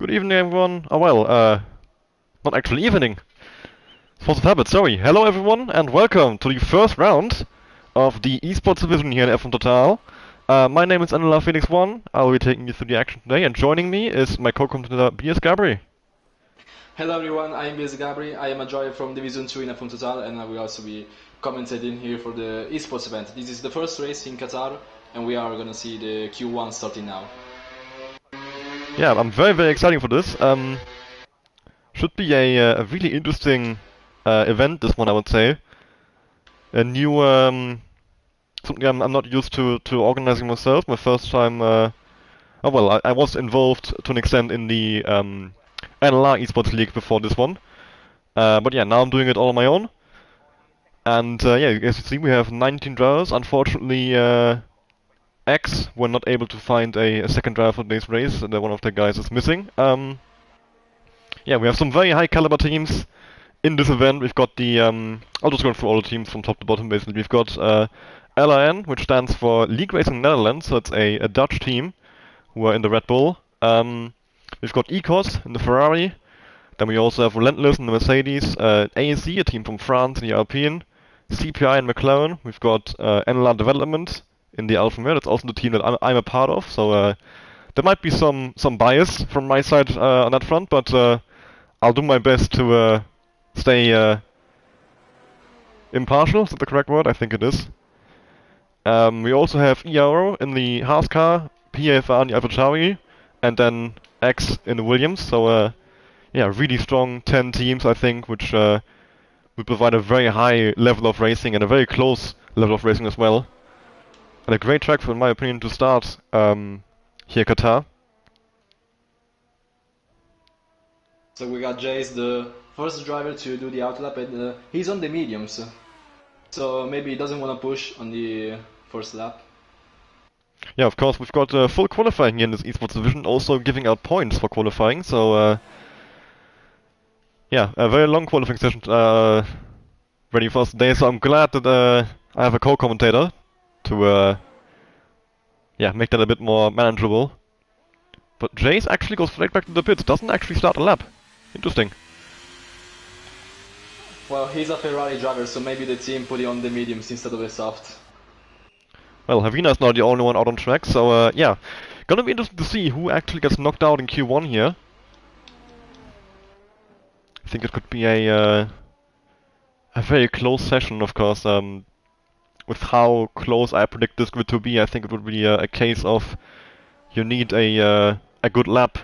Good evening, everyone. Oh, well, not actually evening. Force of habit, sorry. Hello, everyone, and welcome to the first round of the Esports division here in F1 Total. My name is Anila Phoenix One. I'll be taking you through the action today, and joining me is my co-commentator, B.S. Gabri. Hello everyone, I am B.S. Gabri. I am a joiner from Division 2 in F1 Total, and I will also be commentating here for the Esports event. This is the first race in Qatar, and we are gonna see the Q1 starting now. Yeah, I'm very excited for this. Should be a really interesting event, this one, I would say. A new, something I'm not used to organizing myself. My first time, oh well, I was involved to an extent in the NLR Esports League before this one. But yeah, now I'm doing it all on my own. And yeah, as you see, we have 19 drivers. Unfortunately, X were not able to find a second driver for today's race, and one of their guys is missing. Yeah, we have some very high caliber teams in this event. We've got the, I'll just go through all the teams from top to bottom basically. We've got LRN, which stands for League Racing Netherlands, so it's a Dutch team who are in the Red Bull. We've got Ecos in the Ferrari. Then we also have Relentless in the Mercedes, ASC, a team from France in the Alpine, CPI and McLaren. We've got NLR Development in the Alfa Romeo. That's also the team that I'm a part of, so there might be some bias from my side on that front, but I'll do my best to stay impartial. Is that the correct word? I think it is. We also have ERO in the Haas car, PFR in the AlphaTauri, and then X in the Williams. So yeah, really strong 10 teams, I think, which will provide a very high level of racing and a very close level of racing as well. And a great track, in my opinion, to start here, Qatar. So we got Jace, the first driver to do the outlap, and he's on the mediums. So maybe he doesn't want to push on the first lap. Yeah, of course, we've got full qualifying here in this esports division, also giving out points for qualifying, so yeah, a very long qualifying session ready for us today, so I'm glad that I have a co-commentator to yeah, make that a bit more manageable. But Jace actually goes straight back to the pits, doesn't actually start a lap. Interesting. Well, he's a Ferrari driver, so maybe the team put it on the mediums instead of the soft. Well, Havina's now the only one out on track, so yeah. Gonna be interesting to see who actually gets knocked out in Q1 here. I think it could be a very close session, of course. With how close I predict this grid to be, I think it would be a case of you need a good lap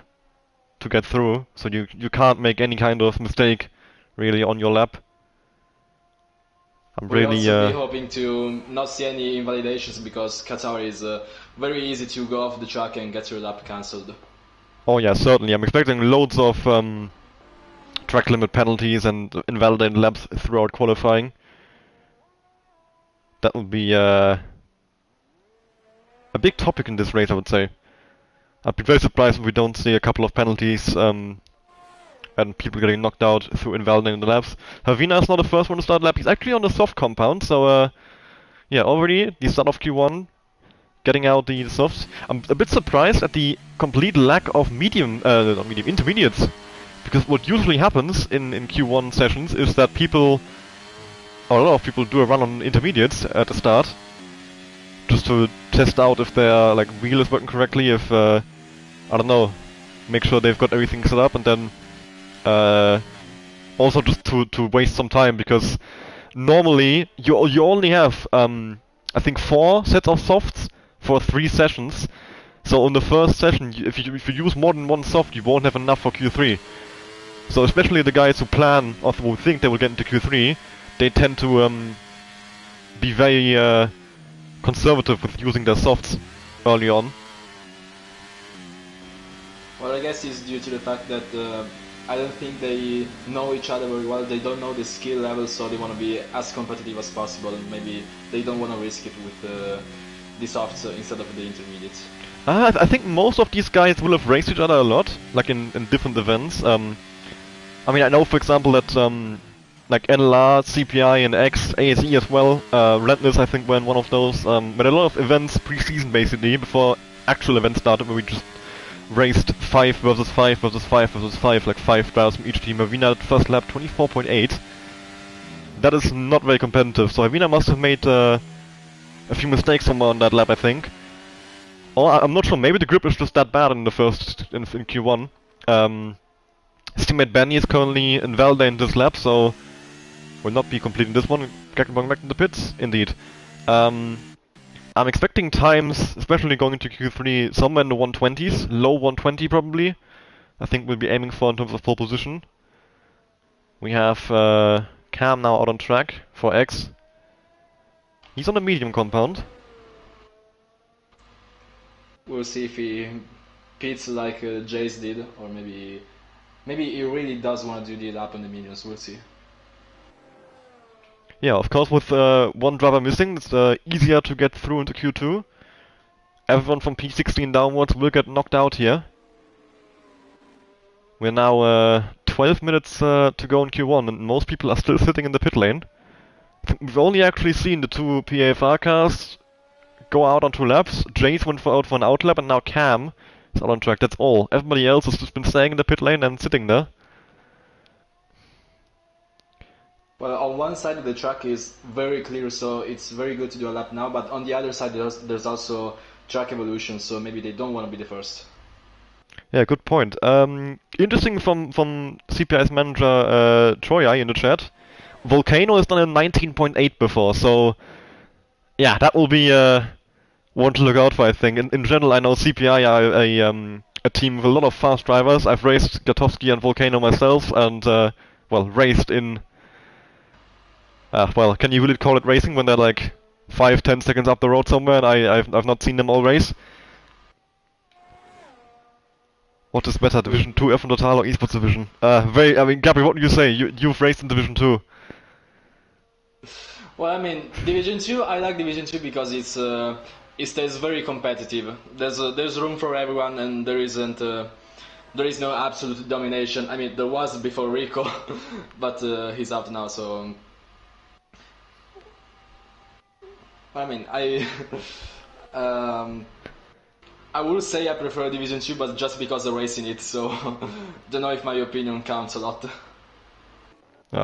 to get through, so you can't make any kind of mistake really on your lap. We'll also be hoping to not see any invalidations, because Qatar is very easy to go off the track and get your lap cancelled. Oh yeah, certainly. I'm expecting loads of track limit penalties and invalidated laps throughout qualifying. That would be a big topic in this race, I would say. I'd be very surprised if we don't see a couple of penalties and people getting knocked out through invalidating the laps. Havina is not the first one to start lap. He's actually on the soft compound, so yeah, already the start of Q1, getting out the softs. I'm a bit surprised at the complete lack of not medium, intermediates. Because what usually happens in Q1 sessions is that people, or a lot of people, do a run on intermediates at the start, just to test out if their wheel is working correctly, if I don't know, make sure they've got everything set up, and then also just to waste some time, because normally you only have I think 4 sets of softs for 3 sessions. So in the first session, if you use more than one soft, you won't have enough for Q3. So especially the guys who plan or who think they will get into Q3, they tend to be very conservative with using their softs early on. Well, I guess it's due to the fact that I don't think they know each other very well. They don't know the skill level, so they want to be as competitive as possible, and maybe they don't want to risk it with the softs instead of the intermediates. I think most of these guys will have raced each other a lot, like in different events. I mean, I know, for example, that like NLR, CPI, and X, ASE as well. Relentless, I think, were in one of those. But a lot of events pre-season, basically, before actual events started, where we just raced 5 versus 5 versus 5 versus 5, like 5 drivers from each team. Havina at first lap 24.8. That is not very competitive, so Havina must have made a few mistakes somewhere on that lap, I think. Or I'm not sure, maybe the grip is just that bad in the in Q1. His teammate Benny is currently invalidating this lap, so will not be completing this one. Going back to the pits, indeed. I'm expecting times, especially going into Q3, somewhere in the 120s, low 120 probably. I think we'll be aiming for in terms of pole position. We have Cam now out on track for X. He's on the medium compound. We'll see if he pits like Jace did, or maybe he really does want to do the lap on the mediums. We'll see. Yeah, of course, with one driver missing, it's easier to get through into Q2. Everyone from P16 downwards will get knocked out here. We're now 12 minutes to go in Q1, and most people are still sitting in the pit lane. We've only actually seen the two PAFR cars go out on 2 laps. Jace went out for an outlap, and now Cam is out on track. That's all. Everybody else has just been staying in the pit lane and sitting there. Well, on one side of the track is very clear, so it's very good to do a lap now, but on the other side there's also track evolution, so maybe they don't want to be the first. Yeah, good point. Interesting from CPI's manager Troy in the chat. Volcano has done a 19.8 before, so yeah, that will be one to look out for, I think. In general, I know CPI are a team with a lot of fast drivers. I've raced Gatowski and Volcano myself, and well, raced in... well, can you really call it racing when they're like 5-10 seconds up the road somewhere and I've not seen them all race? What is better, Division 2 F1 Total or Esports Division? I mean, Gabby, what do you say? You've raced in Division 2. Well, I mean, Division 2, I like Division 2 because it stays very competitive. There's room for everyone, and there is no absolute domination. I mean, there was before Rico, but he's out now, so... I mean, I will say I prefer Division 2, but just because I race in it, so don't know if my opinion counts a lot.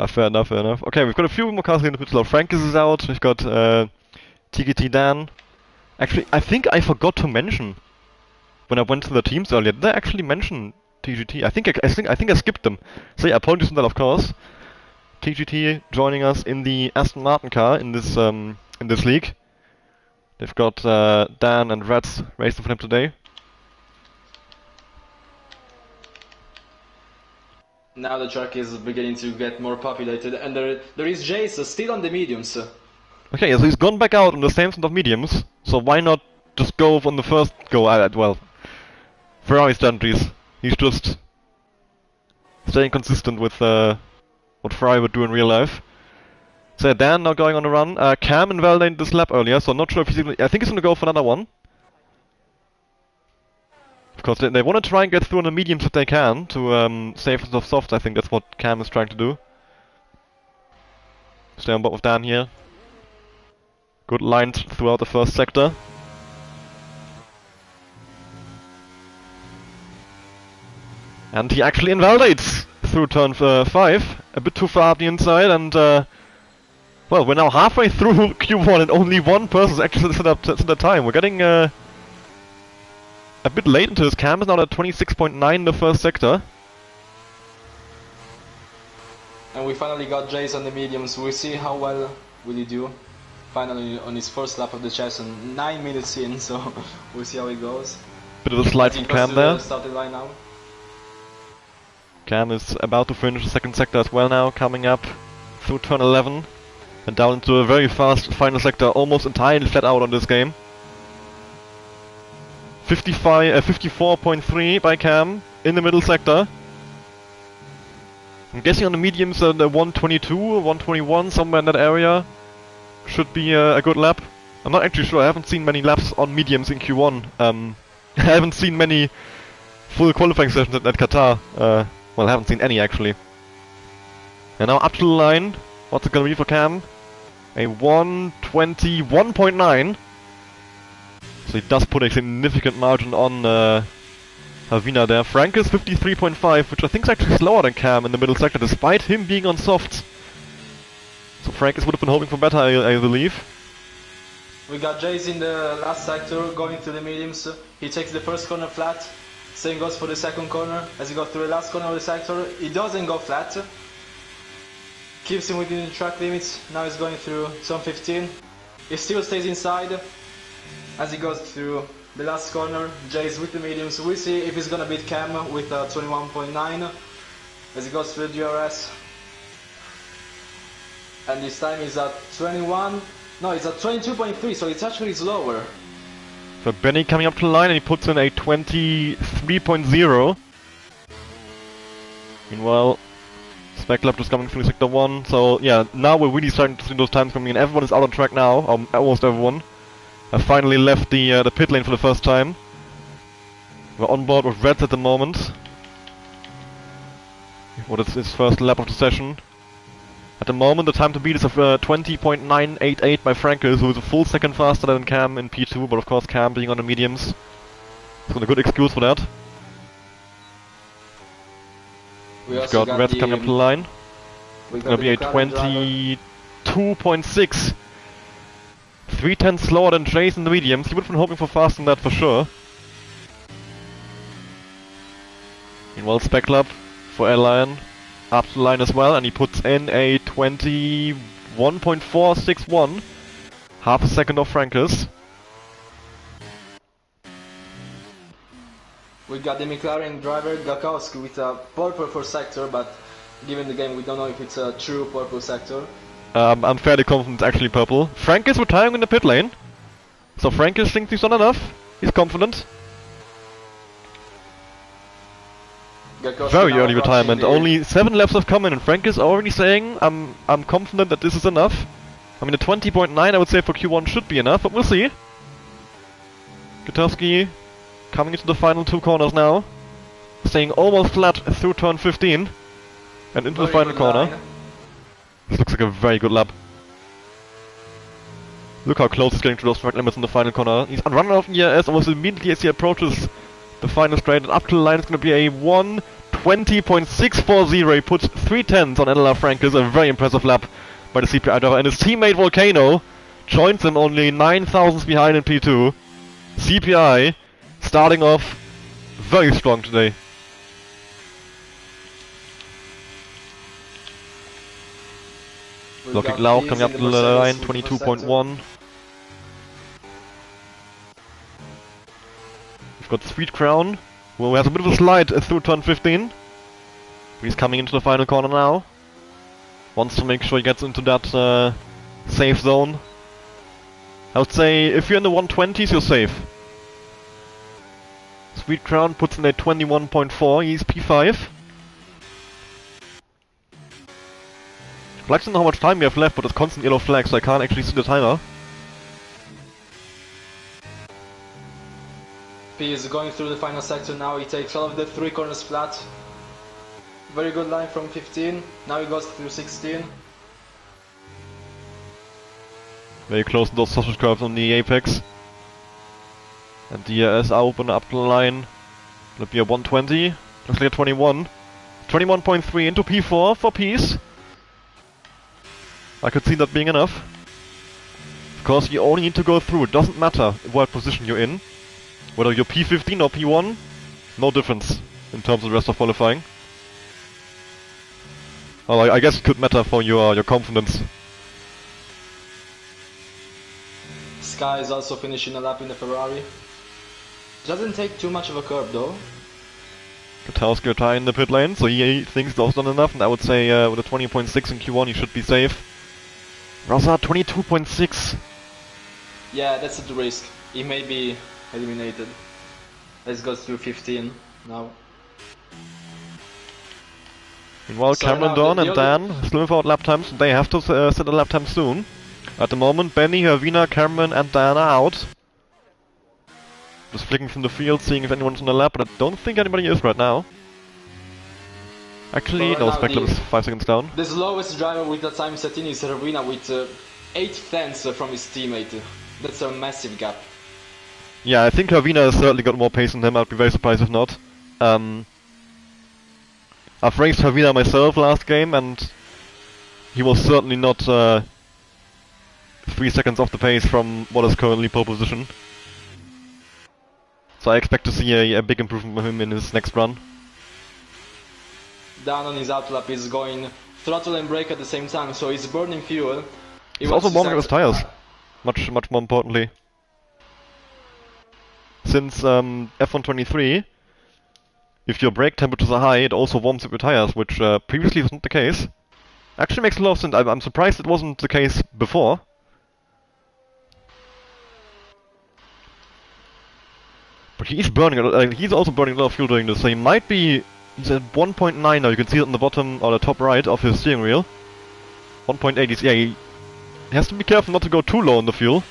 Fair enough, fair enough. Okay, we've got a few more cars in the pit stop. Frankis is out, we've got TKT Dan. Actually, I think I forgot to mention when I went to the teams earlier. Did I actually mention TGT? I think I skipped them. So yeah, apologies for that, of course. TGT joining us in the Aston Martin car in this league. They've got Dan and Rats racing for them today. Now the track is beginning to get more populated, and there is Jace still on the mediums. Okay, so he's gone back out on the same set of mediums, so why not just go on the first go? Well, Ferrari strategies. He's just staying consistent with what Ferrari would do in real life. So Dan now going on a run. Cam invalidated this lap earlier, so I'm not sure if he's even... I think he's going to go for another one. Of course, they want to try and get through on the mediums if they can, to save us off soft. I think that's what Cam is trying to do. Stay on board with Dan here. Good lines throughout the first sector. And he actually invalidates through turn 5. A bit too far up the inside, and... well, we're now halfway through Q1 and only one person's actually set up the time. We're getting a bit late into this. Cam is now at 26.9 in the first sector. And we finally got Jace on the mediums. We'll see how well will he do. Finally on his first lap of the session, 9 minutes in, so we'll see how it goes. Bit of a slide from Cam there. Started line now. Cam is about to finish the second sector as well now, coming up through turn 11. And down into a very fast final sector, almost entirely flat out on this game. 54.3 by Cam in the middle sector. I'm guessing on the mediums the 122 or 121, somewhere in that area, should be a good lap. I'm not actually sure, I haven't seen many laps on mediums in Q1. I haven't seen many full qualifying sessions at Qatar. Well, I haven't seen any actually. And now up to the line. What's it gonna be for Cam? A 121.9. So he does put a significant margin on Havina there. Frank is 53.5, which I think is actually slower than Cam in the middle sector, despite him being on softs. So Frank would have been hoping for better, I believe. We got Jace in the last sector, going through the mediums. He takes the first corner flat, same goes for the second corner. As he goes through the last corner of the sector, he doesn't go flat. Keeps him within the track limits, now he's going through zone 15. He still stays inside. As he goes through the last corner, Jace with the mediums. We'll see if he's gonna beat Cam with 21.9 as he goes through the DRS. And this time he's at 21. No, it's at 22.3, so it's actually slower. So Benny coming up to the line and he puts in a 23.0. Meanwhile, Speclab just coming through sector 1. So yeah, now we're really starting to see those times coming in. Everyone is out on track now, almost everyone. I finally left the pit lane for the first time. We're on board with Reds at the moment. What is his first lap of the session? At the moment, the time to beat is of 20.988 by Frankel, who is a full second faster than Cam in P2, but of course Cam being on the mediums is got a good excuse for that. We've got Reds coming up to the line. It's gonna be a 22.6. 3/10 slower than Jace in the mediums. He would have been hoping for faster than that for sure. Meanwhile, Speclab for Airline up the line as well, and he puts in a 21.461, half a second off Frankus. We got the McLaren driver Gakowski with a purple for sector, but given the game we don't know if it's a true purple sector. I'm fairly confident it's actually purple. Frank is retiring in the pit lane, so Frankus thinks he's done enough. He's confident. Very early retirement. Only 7 laps have come in, and Frank is already saying, I'm confident that this is enough. I mean, the 20.9 I would say for Q1 should be enough, but we'll see. Gutowski coming into the final 2 corners now, staying almost flat through turn 15 and into the final corner. This looks like a very good lap. Look how close he's getting to those track limits in the final corner. He's running off in ERS almost immediately as he approaches the final straight, and up to the line it's going to be a 1:20.640. He puts 3/10s on NLR Frankus, a very impressive lap by the CPI driver, and his teammate Volcano joins him only 9 thousandths behind in P2. CPI starting off very strong today. Looking Lau coming up to the line, 22.1. We've got Sweet Crown, who has a bit of a slide through turn 15. He's coming into the final corner now. Wants to make sure he gets into that safe zone. I would say if you're in the 120s, you're safe. Sweet Crown puts in a 21.4, he's P5. I'd like to know how much time we have left, but it's constant yellow flag, so I can't actually see the timer. P is going through the final sector now, he takes all of the 3 corners flat. Very good line from 15, now he goes through 16. Very close to those sausage curves on the apex. And DRS open up the line. It'll be a 120, looks like a 21. 21.3 into P4 for Peace. I could see that being enough. Of course, you only need to go through, it doesn't matter what position you're in. Whether you're P15 or P1, no difference in terms of the rest of qualifying. Well, I guess it could matter for your confidence. Sky is also finishing a lap in the Ferrari. Doesn't take too much of a curve though. Gutowski retiring in the pit lane, so he thinks that's done enough, and I would say with a 20.6 in Q1 he should be safe. Rosa 22.6. Yeah, that's at the risk. He may be eliminated. Let's go through 15 now. Meanwhile, So Cameron, now Dawn, the and Dan still without lap times. They have to set a lap time soon. At the moment, Benny, Hervina, Cameron, and Dan are out. Just flicking from the field, seeing if anyone's on the lap, but I don't think anybody is right now. Actually, So no, now Speclab is 5 seconds down. The slowest driver with the time set in is Hervina with 8 tenths from his teammate. That's a massive gap. Yeah, I think Hervina has certainly got more pace than him, I'd be very surprised if not. I've raced Havina myself last game, and he was certainly not 3 seconds off the pace from what is currently pole position. So I expect to see a big improvement from him in his next run. Dan on his out lap is going throttle and brake at the same time, so he's burning fuel. He's also warming up his tires, much more importantly. Since F123, if your brake temperatures are high, it also warms up your tires, which previously was not the case. Actually makes a lot of sense. I'm surprised it wasn't the case before. But he's burning he's also burning a lot of fuel doing this, so he might be... He's at 1.9 now, you can see it on the bottom, or the top right of his steering wheel. 1.8, yeah, he has to be careful not to go too low on the fuel.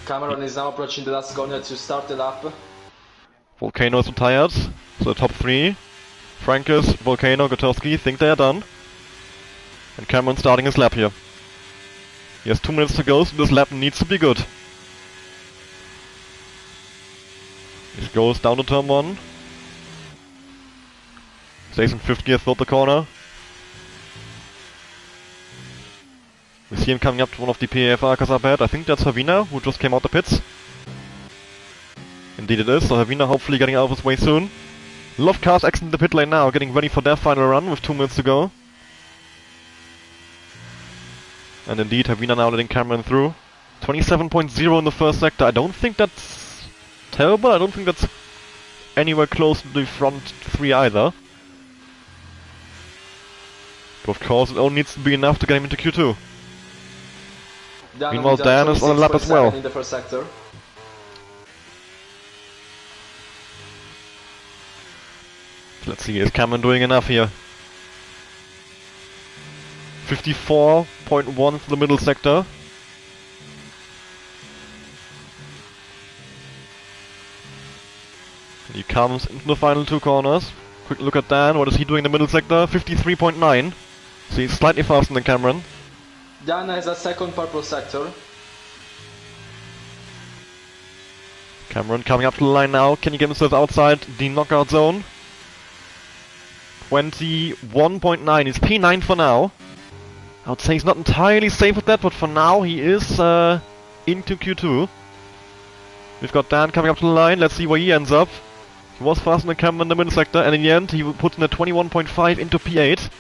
Cameron is now approaching the last corner to start the lap. Volcano is retired, so the top 3. Frankus, Volcano, Gotowski think they are done. And Cameron starting his lap here. He has 2 minutes to go, so this lap needs to be good. He goes down to turn 1. Stays in 5th gear throughout the corner. We see him coming up to one of the PAFR cars up ahead. I think that's Havina, who just came out the pits. Indeed it is, so Havina hopefully getting out of his way soon. A lot of cars exiting the pit lane now, getting ready for their final run with 2 minutes to go. And indeed, Havina now letting Cameron through. 27.0 in the first sector. I don't think that's terrible. I don't think that's anywhere close to the front 3 either. But of course, it only needs to be enough to get him into Q2. Meanwhile, Dan is on a lap as well. In the first sector. Let's see, is Cameron doing enough here? 54.1 for the middle sector. He comes into the final 2 corners. Quick look at Dan, what is he doing in the middle sector? 53.9. So he's slightly faster than Cameron. Dan has a second purple sector. Cameron coming up to the line now. Can he get himself outside the knockout zone? 21.9. He's P9 for now. I would say he's not entirely safe with that, but for now he is into Q2. We've got Dan coming up to the line. Let's see where he ends up. He was faster than Cameron in the middle sector, and in the end he puts in a 21.5 into P8.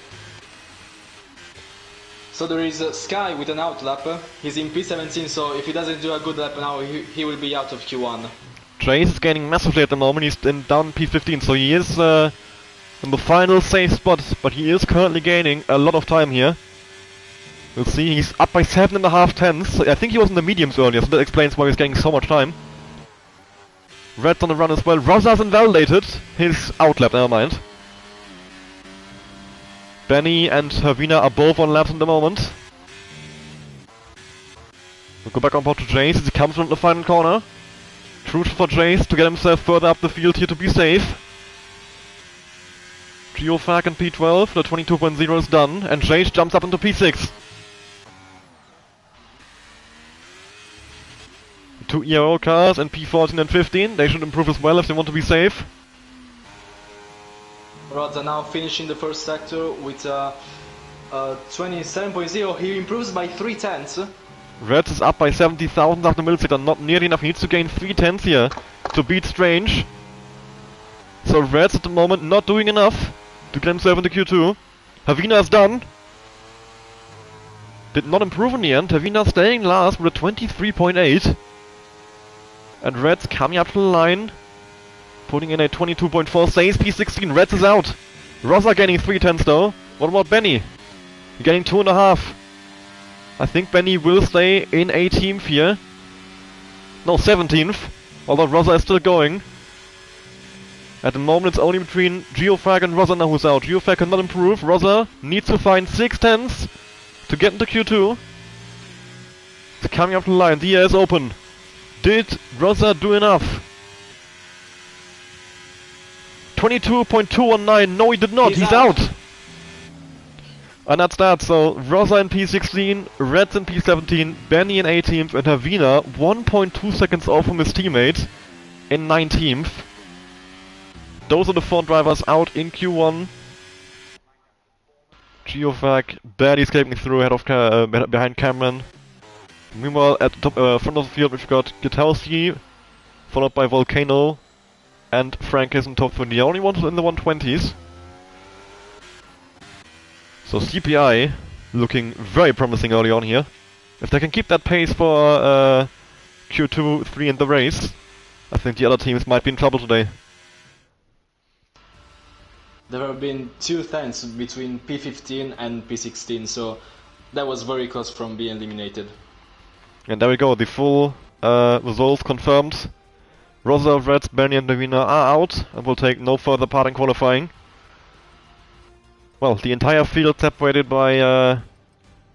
So there is Sky with an out lap. He's in P17, so if he doesn't do a good lap now, he will be out of Q1. Trace is gaining massively at the moment. He's down P15, so he is in the final safe spot, but he is currently gaining a lot of time here. We'll see, he's up by 7.5 tenths. So I think he was in the mediums earlier, so that explains why he's getting so much time. Red's on the run as well. Rosa's invalidated his outlap, never mind. Benny and Havina are both on laps at the moment. We'll go back on board to Jace as he comes from the final corner. Crucial for Jace to get himself further up the field here to be safe. Geofag in P12, the 22.0 is done, and Jace jumps up into P6. 2 ERO cars and P14 and 15, they should improve as well if they want to be safe. Rods are now finishing the first sector with 27.0, he improves by 3 tenths. Reds is up by 70,000 after middle sector, not nearly enough, he needs to gain 3 tenths here to beat Strange. So Reds at the moment not doing enough to get himself into Q2. Havina is done. Did not improve in the end, Havina staying last with a 23.8. And Reds coming up to the line, putting in a 22.4, saves P16, Reds is out. Rosa gaining 3 tenths though. What about Benny? Getting 2.5. I think Benny will stay in 18th here. No, 17th. Although Rosa is still going. At the moment it's only between Geofag and Rosa now who's out. Geofag cannot improve. Rosa needs to find 6 tenths to get into Q2. It's coming up the line. The air is open. Did Rosa do enough? 22.219. No, he did not. He's out. And that's that. So Rosa in P16, Reds in P17, Benny in 18th, and Havina 1.2 seconds off from his teammate in 19th. Those are the 4 drivers out in Q1. Geovac barely escaping through ahead of behind Cameron. Meanwhile, at the top, front of the field, we've got Gutowski, followed by Volcano, and Frank is in top 3. The only ones in the 120s. So CPI looking very promising early on here. If they can keep that pace for Q2, 3 in the race, I think the other teams might be in trouble today. There have been 2 tenths between P15 and P16, so that was very close from being eliminated. And there we go, the full results confirmed. Rosa, Reds, Benny and Davina are out and will take no further part in qualifying. Well, the entire field separated by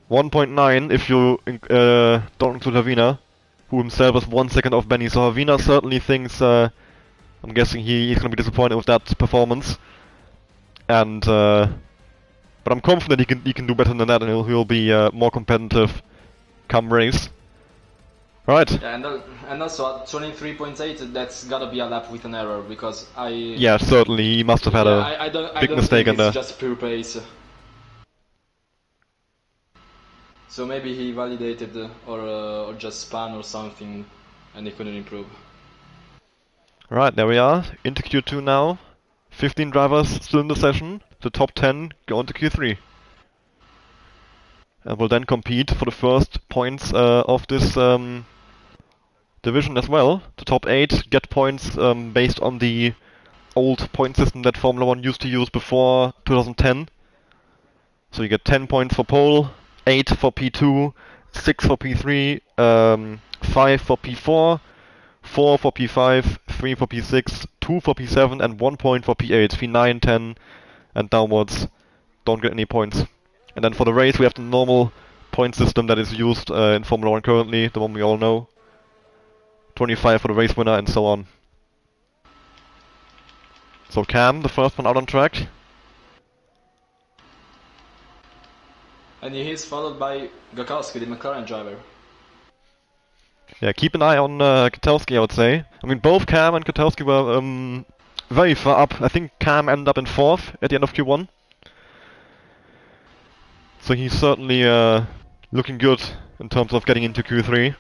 1.9 if you don't include Havina, who himself is 1 second off Benny. So Havina certainly thinks, I'm guessing he's going to be disappointed with that performance. And but I'm confident he can do better than that, and he'll be more competitive come race. Right. Yeah, and also at 23.8, that's gotta be a lap with an error, because Yeah, certainly he must have had a big mistake in there. It's just pure pace. So maybe he validated or just spun or something, and he couldn't improve. Right, there we are, into Q2 now. 15 drivers still in the session. The top 10 go on to Q3. And will then compete for the first points of this division as well. The top 8 get points based on the old point system that Formula 1 used to use before 2010. So you get 10 points for pole, 8 for P2, 6 for P3, 5 for P4, 4 for P5, 3 for P6, 2 for P7 and 1 point for P8. P9, 10 and downwards don't get any points. And then for the race we have the normal point system that is used in Formula 1 currently, the one we all know. 25 for the race winner and so on. So Cam, the first one out on track. And he is followed by Gakowski, the McLaren driver. Yeah, keep an eye on Gutowski, I would say. I mean, both Cam and Gutowski were very far up. I think Cam ended up in 4th at the end of Q1. So he's certainly looking good in terms of getting into Q3.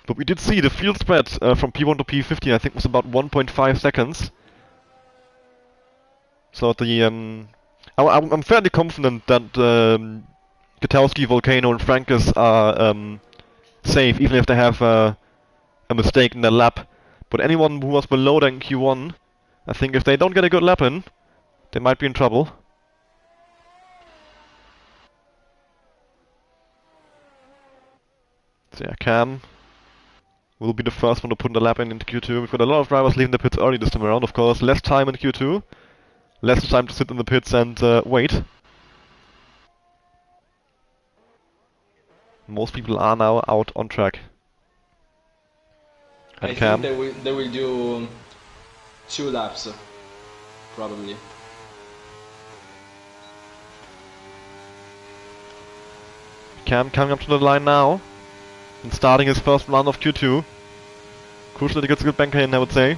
But we did see the field spread from P1 to P15, I think was about 1.5 seconds. So the I'm fairly confident that Gutowski, Volcano and Frankus are safe, even if they have a mistake in their lap. But anyone who was below that in Q1, I think if they don't get a good lap in, they might be in trouble. So yeah, Cam will be the first one to put the lap in into Q2. We've got a lot of drivers leaving the pits early this time around, of course. Less time in Q2. Less time to sit in the pits and wait. Most people are now out on track. And I Cam. think they will do 2 laps, probably. Cam coming up to the line now. And starting his first run of Q2. Crucial that he gets a good banker in, I would say.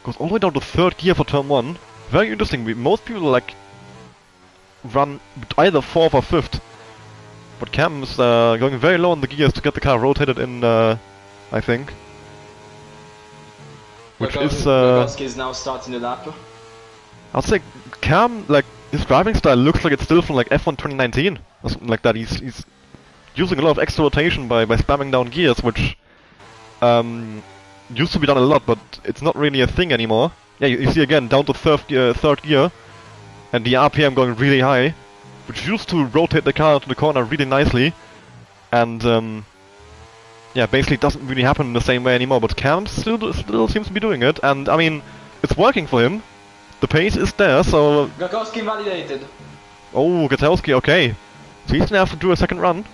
Goes all the way down to 3rd gear for turn 1. Very interesting. Most people like run either 4th or 5th. But Cam is going very low on the gears to get the car rotated in, I think. Which is Gakowski is now starting the lap. I'd say Cam, like, his driving style looks like it's still from like F1 2019 or something like that. He's using a lot of extra rotation by spamming down gears, which used to be done a lot, but it's not really a thing anymore. Yeah, you see again, down to 3rd gear, and the RPM going really high, which used to rotate the car to the corner really nicely, and yeah, basically doesn't really happen in the same way anymore, but Cam still seems to be doing it, and I mean, it's working for him. The pace is there, so... Gakowski validated. Oh, Gutowski, okay. So he's gonna have to do a second run.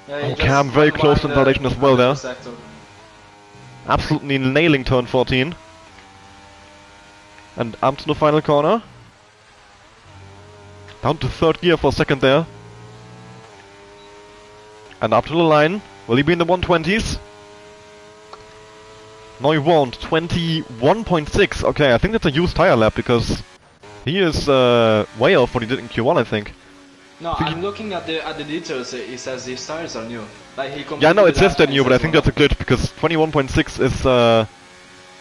Yeah, oh, Cam very close to validation as well there. Sector. Absolutely nailing turn 14. And up to the final corner. Down to 3rd gear for a second there. And up to the line. Will he be in the 120s? No, he won't. 21.6. Okay, I think that's a used tire lap because he is way off what he did in Q1, I think. No, I'm looking at the details. It says his tires are new. Like he Yeah, no, it completed the says lap they're and new, it but I says think one that's a glitch because 21.6 is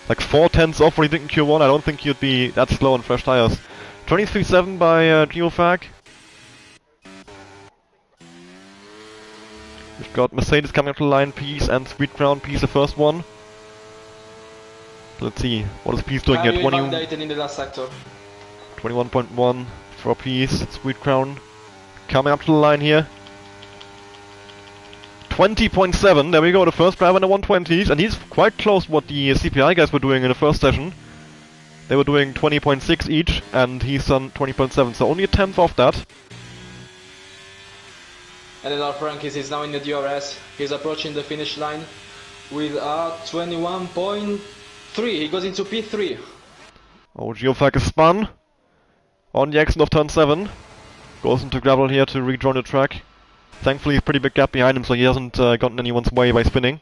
like 4/10 off what he did in Q1. I don't think he'd be that slow on fresh tires. 23.7 by Geofag. We've got Mercedes coming up to the line, Peace and Sweet Crown. Peace the first one. Let's see, what is Peace doing here? in the last sector. 21.1 for Peace, Sweet Crown coming up to the line here. 20.7, there we go, the first driver in the 120s, and he's quite close to what the CPI guys were doing in the first session. They were doing 20.6 each, and he's done 20.7, so only a tenth off that. And then our Frankis is now in the DRS. He's approaching the finish line with a 21.3. He goes into P3. Oh, Geofag is spun on the exit of turn 7. Goes into gravel here to rejoin the track. Thankfully, a pretty big gap behind him, so he hasn't gotten anyone's way by spinning.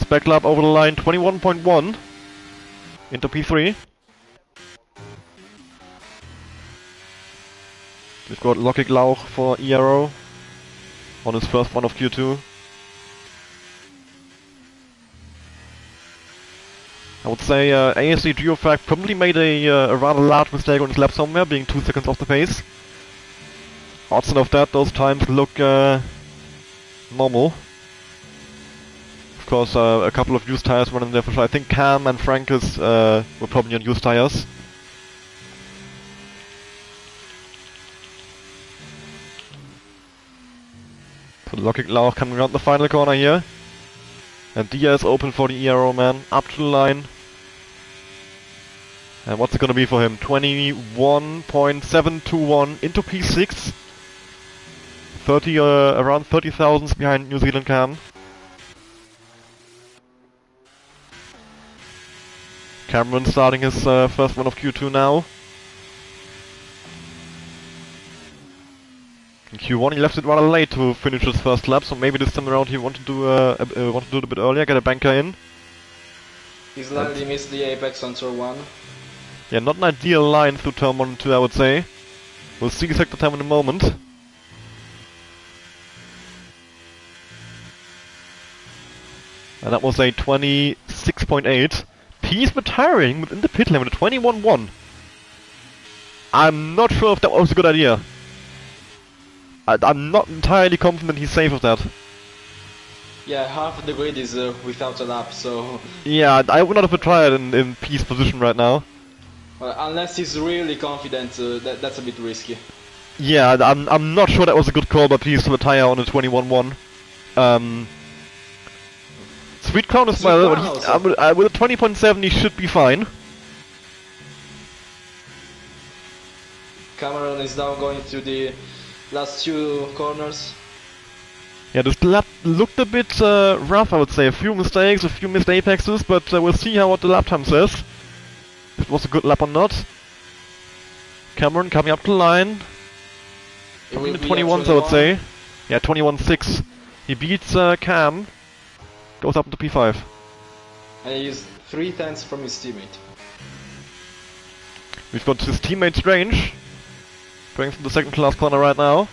Spec lap over the line, 21.1 into P3. We've got Lockig Lauch for ERO on his first one of Q2. I would say ASC Geofag probably made a rather large mistake on his lap somewhere, being 2 seconds off the pace. Odds of that, those times look normal. Of course, a couple of used tires running there for sure. I think Cam and Frankus were probably on used tires. So Lockig Lauch coming around the final corner here. And Dia is open for the ERO man, up to the line. And what's it gonna be for him? 21.721 into P6. 30, around 30,000 behind New Zealand Cam. Cameron starting his first one of Q2 now. In Q1 he left it rather late to finish his first lap, so maybe this time around he wanted to do it a bit earlier, get a banker in. He slightly missed the apex on turn 1. Yeah, not an ideal line through turn 1 and 2, I would say. We'll see sector time in a moment. And that was a 26.8. He's retiring within the pit limit at 21.1. I'm not sure if that was a good idea. I'm not entirely confident he's safe with that. Yeah, half of the grid is without a lap, so... Yeah, I would not have retired in P's position right now. Well, unless he's really confident, that's a bit risky. Yeah, I'm not sure that was a good call by P to retire on a 21.1. Sweet Crown as well, but with a 20.7 he should be fine. Cameron is now going through the last 2 corners. Yeah, this lap looked a bit rough, I would say. A few mistakes, a few missed apexes, but we'll see what the lap time says. If it was a good lap or not. Cameron coming up the line. In the 21s, I would say. Yeah, 21.6. He beats Cam. Goes up into P5. And he is 3 tenths from his teammate. We've got his teammate Strange. Going from the second class corner right now.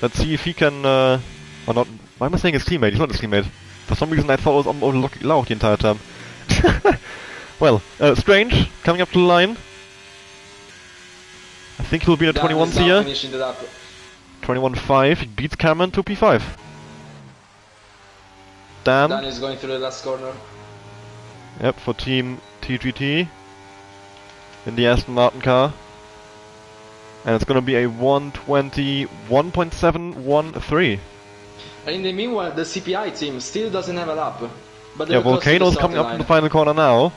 Let's see if he can... or not... Why am I saying his teammate? He's not his teammate. For some reason I thought it was on Lockig Lauch the entire time. Well, Strange coming up to the line. I think he'll be in the 21s here. 21.5. He beats Cameron to P5. Dan is going through the last corner. Yep, for Team TGT. In the Aston Martin car. And it's gonna be a 1:21.713. And in the meanwhile, the CPI team still doesn't have a lap. But yeah, Volcano's coming up in the final corner now.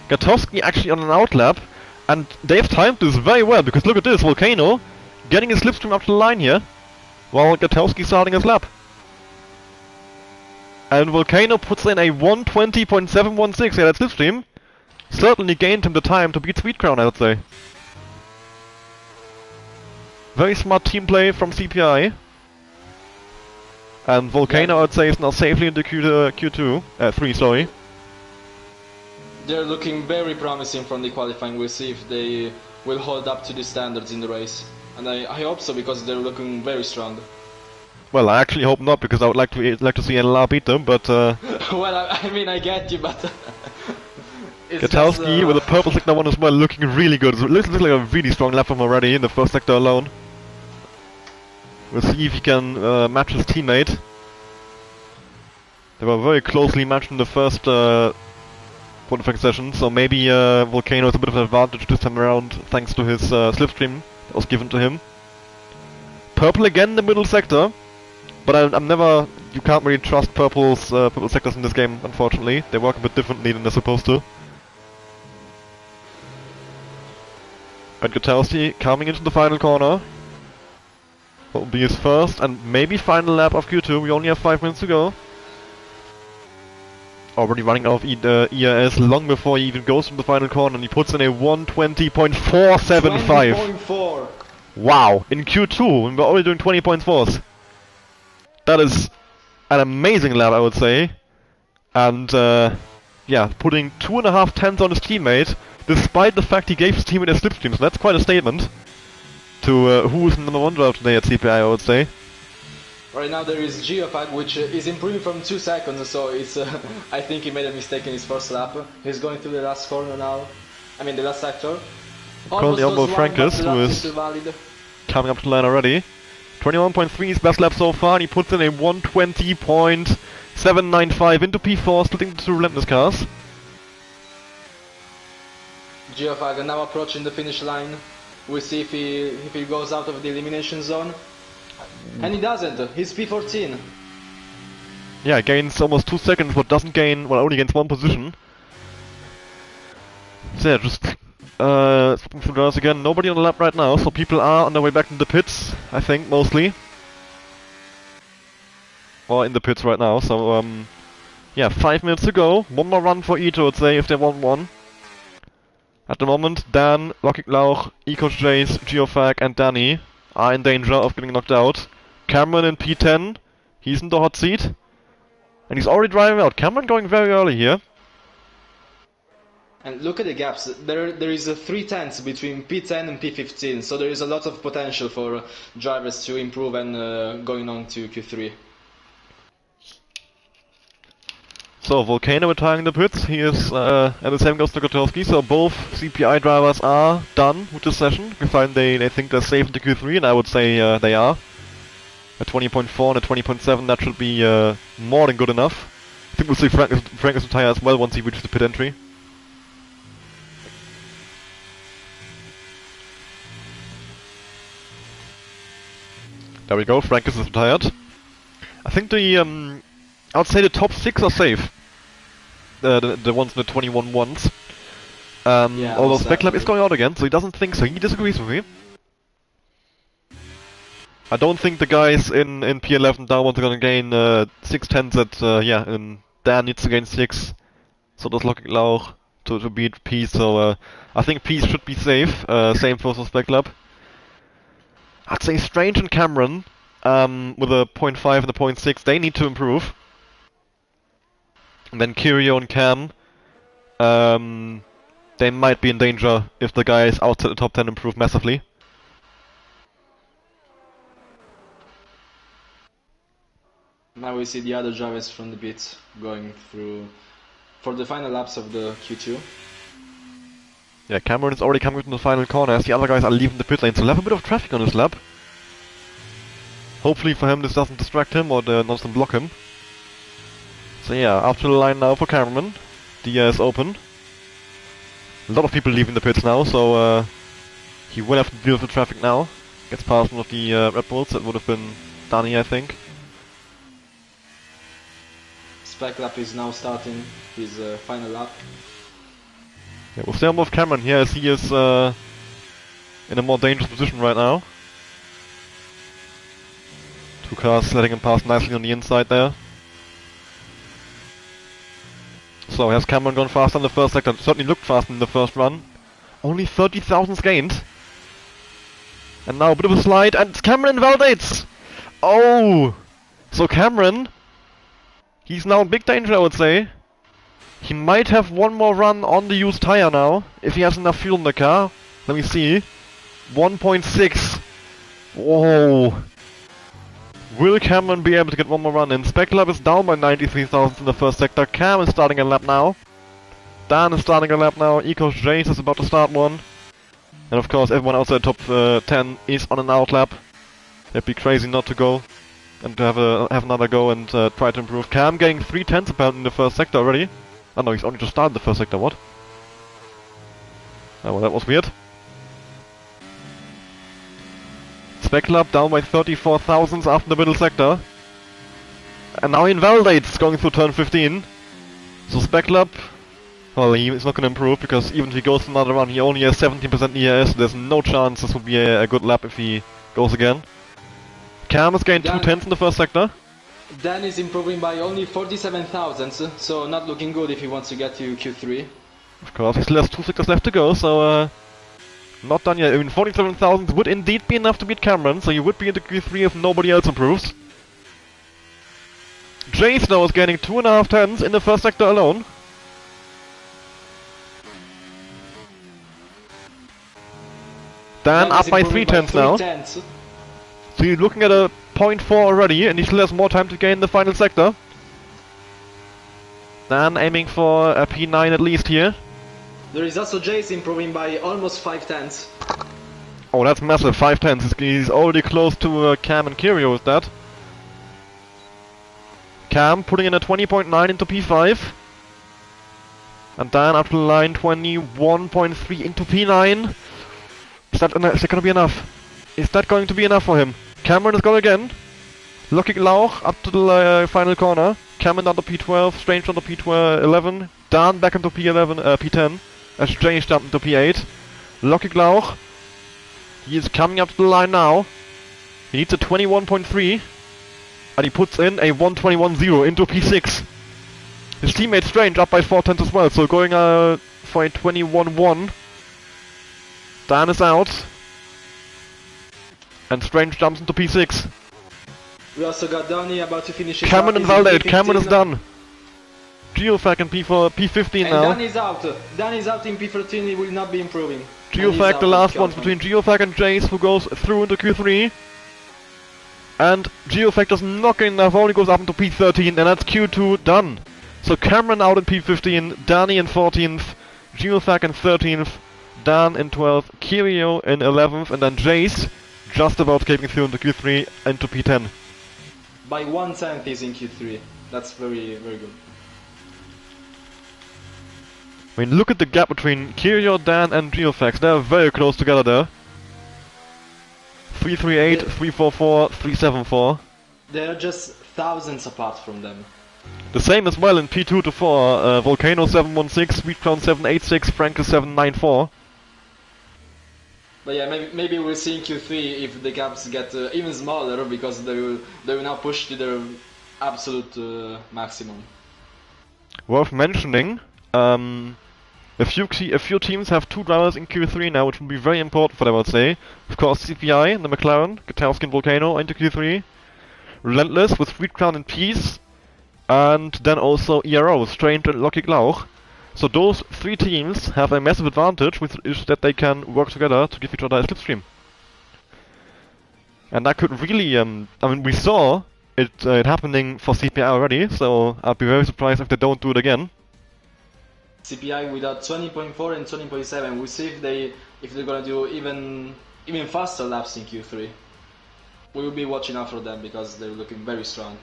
Gatowski actually on an outlap. And they've timed this very well, because look at this, Volcano getting his slipstream up to the line here, while Gatowski starting his lap. And Volcano puts in a 1:20.716, yeah, that slipstream certainly gained him the time to beat Sweet Crown, I would say. Very smart team play from CPI. And Volcano, Yeah. I'd say, is now safely into Q2, 3, sorry. They're looking very promising from the qualifying. We'll see if they will hold up to the standards in the race. And I hope so, because they're looking very strong. Well, I actually hope not, because I would like to see NLR beat them, but Well, I mean, I get you, but it's Gutowski with a purple sector 1 as well, looking really good. It looks like a really strong lap from already in the first sector alone. We'll see if he can match his teammate. They were very closely matched in the first qualifying session, so maybe Volcano has a bit of an advantage this time around thanks to his slipstream that was given to him. Purple again in the middle sector, but I'm never... You can't really trust purple sectors in this game, unfortunately. They work a bit differently than they're supposed to. And Gutowski coming into the final corner. What will be his first and maybe final lap of Q2. We only have 5 minutes to go. Already running out of ERS long before he even goes from the final corner, and he puts in a 120.475. 20.4. Wow, in Q2, and we're already doing 20.4s. That is an amazing lap, I would say. And yeah, putting 2.5 tenths on his teammate, despite the fact he gave his teammate a slipstream, so that's quite a statement to who's the number 1 driver today at CPI, I would say. Right now there is Geofag, which is improving from 2 seconds, so it's I think he made a mistake in his first lap. He's going through the last corner now. I mean the last sector. Currently on board Frankus, who is coming up to the line already. 21.3 is best lap so far, and he puts in a 120.795 into P4, splitting the 2 relentless cars. Geofag now approaching the finish line. We'll see if he goes out of the elimination zone. And he doesn't, he's P14. Yeah, gains almost 2 seconds, but doesn't gain, well, only gains 1 position. So yeah, just swapping through drivers again. Nobody on the lap right now, so people are on their way back in the pits, I think, mostly. Or in the pits right now, so yeah, 5 minutes to go. 1 more run for each, I would say, if they want one. At the moment, Dan, Lockig Lauch, Ecoach Jace, Geofag and Danny are in danger of getting knocked out. Cameron in P10, he's in the hot seat. And he's already driving out. Cameron going very early here. And look at the gaps, there is a 3 tenths between P10 and P15, so there is a lot of potential for drivers to improve and going on to Q3. So, Volcano retiring the pits, he is, and the same goes to Gutowski, so both CPI drivers are done with this session. We find they think they're safe into Q3, and I would say they are. A 20.4 and a 20.7, that should be more than good enough. I think we'll see Frankus retire as well once he reaches the pit entry. There we go, Frankus is retired. I think the, I would say the top 6 are safe. The ones in the 21 ones. Yeah, although Speclab is going out again, so he doesn't think so. He disagrees with me. I don't think the guys in P11 down are gonna gain 6 tenths at, yeah, and Dan needs to gain 6. So does Lockig Lauch to beat P, so I think P should be safe. Same for Speclab. I'd say Strange and Cameron, with a 0.5 and a 0.6, they need to improve. And then Kirio and Cam, they might be in danger if the guys outside the top 10 improve massively. Now we see the other drivers from the pits going through for the final laps of the Q2. Yeah, Cameron is already coming to the final corner as the other guys are leaving the pit lane, so he'll have a bit of traffic on his lap. Hopefully for him this doesn't distract him or doesn't block him. So yeah, up to the line now for Cameron. The is open. A lot of people leaving the pits now, so he will have to deal with the traffic now. Gets past one of the Red Bulls, that would have been Danny, I think. Speclab is now starting his final lap. Yeah, we'll stay on with Cameron here as he is in a more dangerous position right now. 2 cars letting him pass nicely on the inside there. So has Cameron gone fast in the first sector? Certainly looked fast in the first run. Only 30,000 gained. And now a bit of a slide, and Cameron invalidates! Oh! So Cameron, he's now in big danger, I would say. He might have one more run on the used tire now, if he has enough fuel in the car. Let me see. 1.6. Whoa. Will Cameron be able to get one more run in? Spec Lab is down by 93,000 in the first sector. Cam is starting a lap now. Dan is starting a lap now. Eco's Jace is about to start one. And of course everyone outside top 10 is on an out lap. It'd be crazy not to go and to have another go and try to improve. Cam getting 3/10 apparently in the first sector already. Oh no, he's only just started the first sector, what? Oh well, that was weird. Spec Club down by 34,000 after the middle sector. And now he invalidates going through turn 15. So Spec Club, well, he's not going to improve because even if he goes another run, he only has 17% ERS. There's no chance this will be a good lap if he goes again. Cam has gained 2/10 in the first sector. Dan is improving by only 47,000, so not looking good if he wants to get to Q3. Of course, he still has 2 sectors left to go, so not done yet. I mean, 47,000 would indeed be enough to beat Cameron, so you would be into Q3 if nobody else improves. Jace now is gaining 2.5 in the first sector alone. Dan up by 3/10 now. So he's looking at a 0.4 already, and he still has more time to gain the final sector. Dan aiming for a P9 at least here. There is also Jace improving by almost 5/10. Oh, that's massive, 5/10. He's already close to Cam and Kirio with that. Cam putting in a 20.9 into P5. And Dan up to the line, 21.3 into P9. Is that going to be enough? Is that going to be enough for him? Cameron is gone again. Lucky Lauch up to the final corner. Cameron down to P12, Strange down to P11. Dan back into P10. As Jace jumped into P8. Lucky Lauch. He is coming up to the line now. He needs a 21.3. And he puts in a 121.0 into P6. His teammate Strange up by 4/10 as well, so going for a 21.1. Dan is out. And Strange jumps into P6. We also got Donny about to finish his Cameron invalidated, Cameron is done. Geofac in P15 and now. Dan is out. Dan is out in P13, he will not be improving. Geofac, the last ones between Geofac and Jace, who goes through into Q3. And Geofac does not get enough, only goes up into P13, and that's Q2 done. So Cameron out in P15, Danny in 14th, Geofac in 13th, Dan in 12th, Kirio in 11th, and then Jace just about escaping through into Q3 into P10. By 1/10 he's in Q3. That's very, very good. I mean, look at the gap between Kirio, Dan, and Geofax. They're very close together there. 338, 344, 374. They're just thousands apart from them. The same as well in P2 to 4. Volcano 716, Sweet Crown 786, Frank is 794. But yeah, maybe we'll see in Q3 if the gaps get even smaller because they will now push to their absolute maximum. Worth mentioning, a few teams have 2 drivers in Q3 now, which will be very important for them, I would say. Of course, CPI, the McLaren, Guitarski and Volcano into Q3. Relentless with Sweet Crown and Peace. And then also ERO, Strange and Lucky Glauch. So those 3 teams have a massive advantage, which is that they can work together to give each other a slipstream. And that could really, I mean, we saw it happening for CPI already, so I'd be very surprised if they don't do it again. CPI without 20.4 and 20.7, we'll see if they're gonna do even faster laps in Q3. We will be watching out for them because they're looking very strong.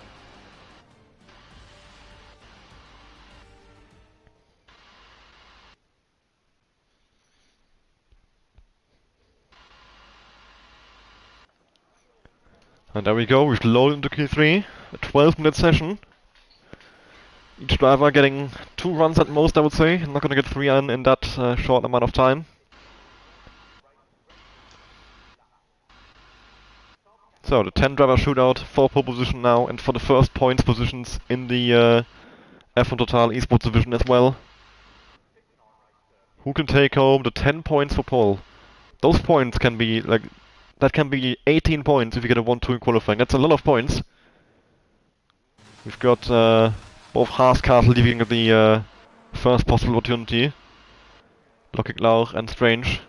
And there we go, we've loaded into Q3, a 12-minute session. Each driver getting 2 runs at most, I would say. Not gonna get 3 in that short amount of time. So, the 10 driver shootout for pole position now, and for the first points positions in the F1 Total Esports division as well. Who can take home the 10 points for pole? Those points can be, like, that can be 18 points if you get a 1-2 in qualifying. That's a lot of points. We've got both Haascastle leaving at the first possible opportunity. Lockig Lauch and Strange.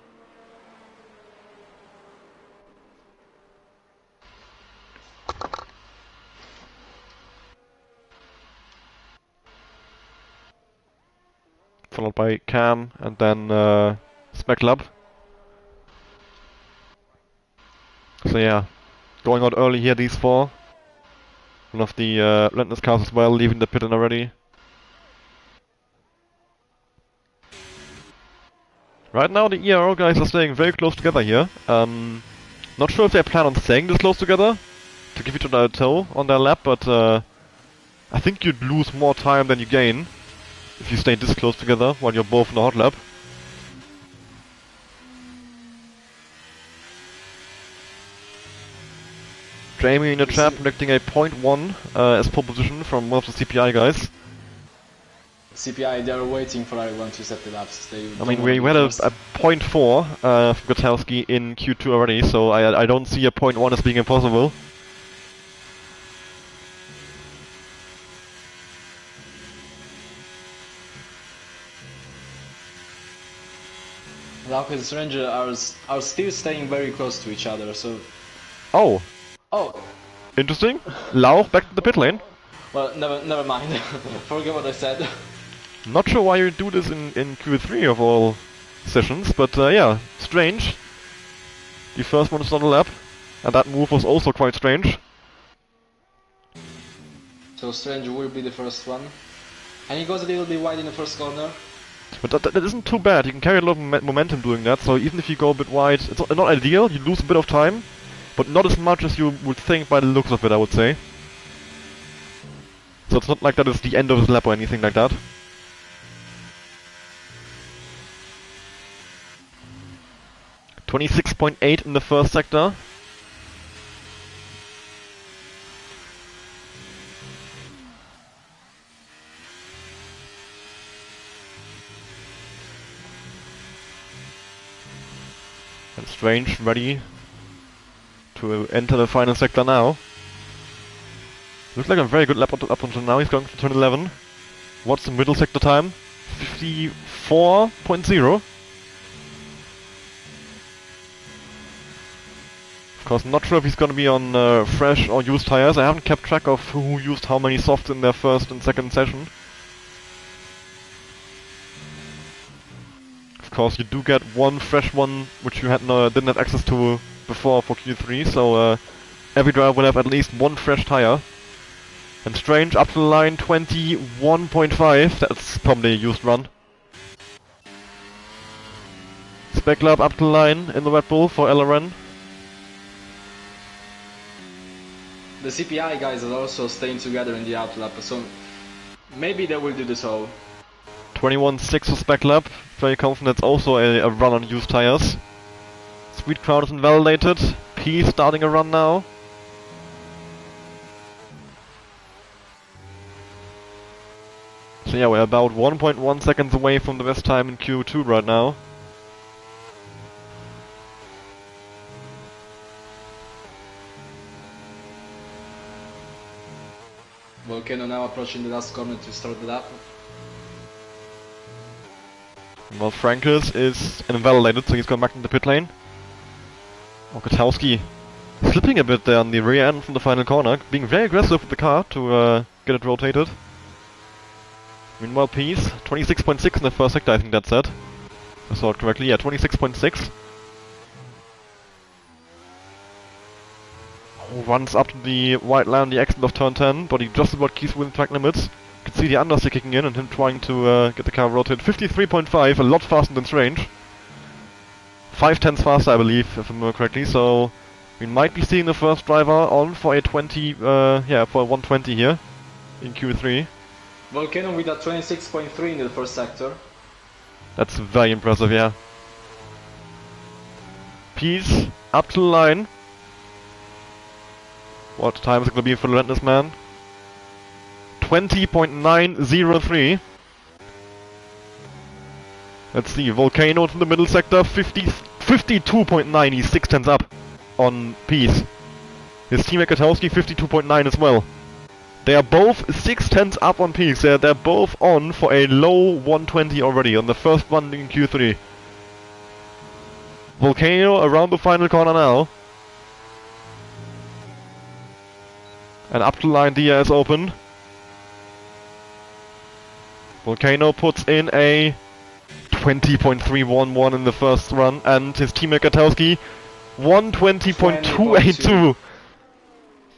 Followed by Cam and then Speklab. So yeah, going out early here, these four. One of the Relentless cars as well, leaving the pit in already. Right now the ERO guys are staying very close together here. Not sure if they plan on staying this close together to give each other a toe on their lap, but I think you'd lose more time than you gain if you stay this close together while you're both in the hot lap. Jamie in the chat predicting a 0.1 as pole position from one of the CPI guys. CPI, they're waiting for everyone to set the laps. I mean, we had a 0.4 from Gutowski in Q2 already, so I don't see a 0.1 as being impossible. Lauch and Stranger are still staying very close to each other, so... Oh! Oh! Interesting. Lauch back to the pit lane. Well, never mind. Forget what I said. Not sure why you do this in Q3 of all sessions, but yeah, strange. The first one is on the lap, and that move was also quite strange. So Strange will be the first one. And he goes a little bit wide in the first corner. But that isn't too bad, you can carry a lot of momentum doing that, so even if you go a bit wide, it's not ideal, you lose a bit of time, but not as much as you would think by the looks of it, I would say. So it's not like that is the end of his lap or anything like that. .8 in the first sector. And Strange ready to enter the final sector now. Looks like a very good lap up until now. He's going for turn 11. What's the middle sector time? 54.0. Of course, not sure if he's going to be on fresh or used tires. I haven't kept track of who used how many softs in their first and second session. Of course, you do get one fresh one, which you didn't have access to before for Q3, so every driver will have at least one fresh tire. And Strange up to the line, 21.5, that's probably a used run. Speklab up to the line in the Red Bull for LRN. The CPI guys are also staying together in the outlap, so maybe they will do this all. 21.6 for Speklab, very confident it's also a run on used tires. Sweet Crown is invalidated, P starting a run now. So yeah, we're about 1.1 seconds away from the best time in Q2 right now. Volcano now approaching the last corner to start the lap. Well, Frankus is invalidated, so he's going back into the pit lane. Okatowski slipping a bit there on the rear end from the final corner, being very aggressive with the car to get it rotated. Meanwhile, Peace, 26.6 in the first sector, I think that's it. I saw it correctly, yeah, 26.6. Runs up to the white line, the exit of turn 10, but he just about keeps within track limits. You can see the understeer kicking in and him trying to get the car rotated. 53.5, a lot faster than Strange. 5/10 faster, I believe, if I remember correctly, so we might be seeing the first driver on for a 120 here in Q3. Volcano with a 26.3 in the first sector. That's very impressive, yeah. Peace, up to the line. What time is it going to be for the Relentless Man? 20.903. Let's see, Volcano in the middle sector, 52.9, he's 6/10 up. on P's. His teammate Katowski 52.9 as well. They are both 6/10 up on P's. They're both on for a low 120 already on the first one in Q3. Volcano around the final corner now. And up to line Dia is open. Volcano puts in a 20.311 in the first run, and his teammate Katowski 120.282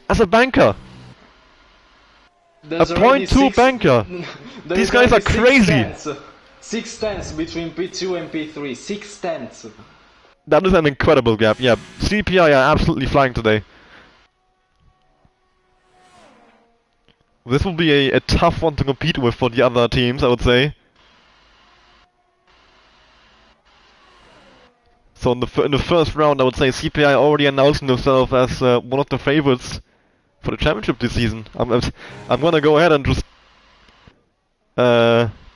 as a banker. There's a 0.2 banker. These guys are crazy. 6/10 between P2 and P3. 6/10. That is an incredible gap. Yeah, CPI are absolutely flying today. This will be a tough one to compete with for the other teams, I would say. So in the first round, I would say CPI already announced themselves as one of the favorites for the championship this season. I'm gonna go ahead and just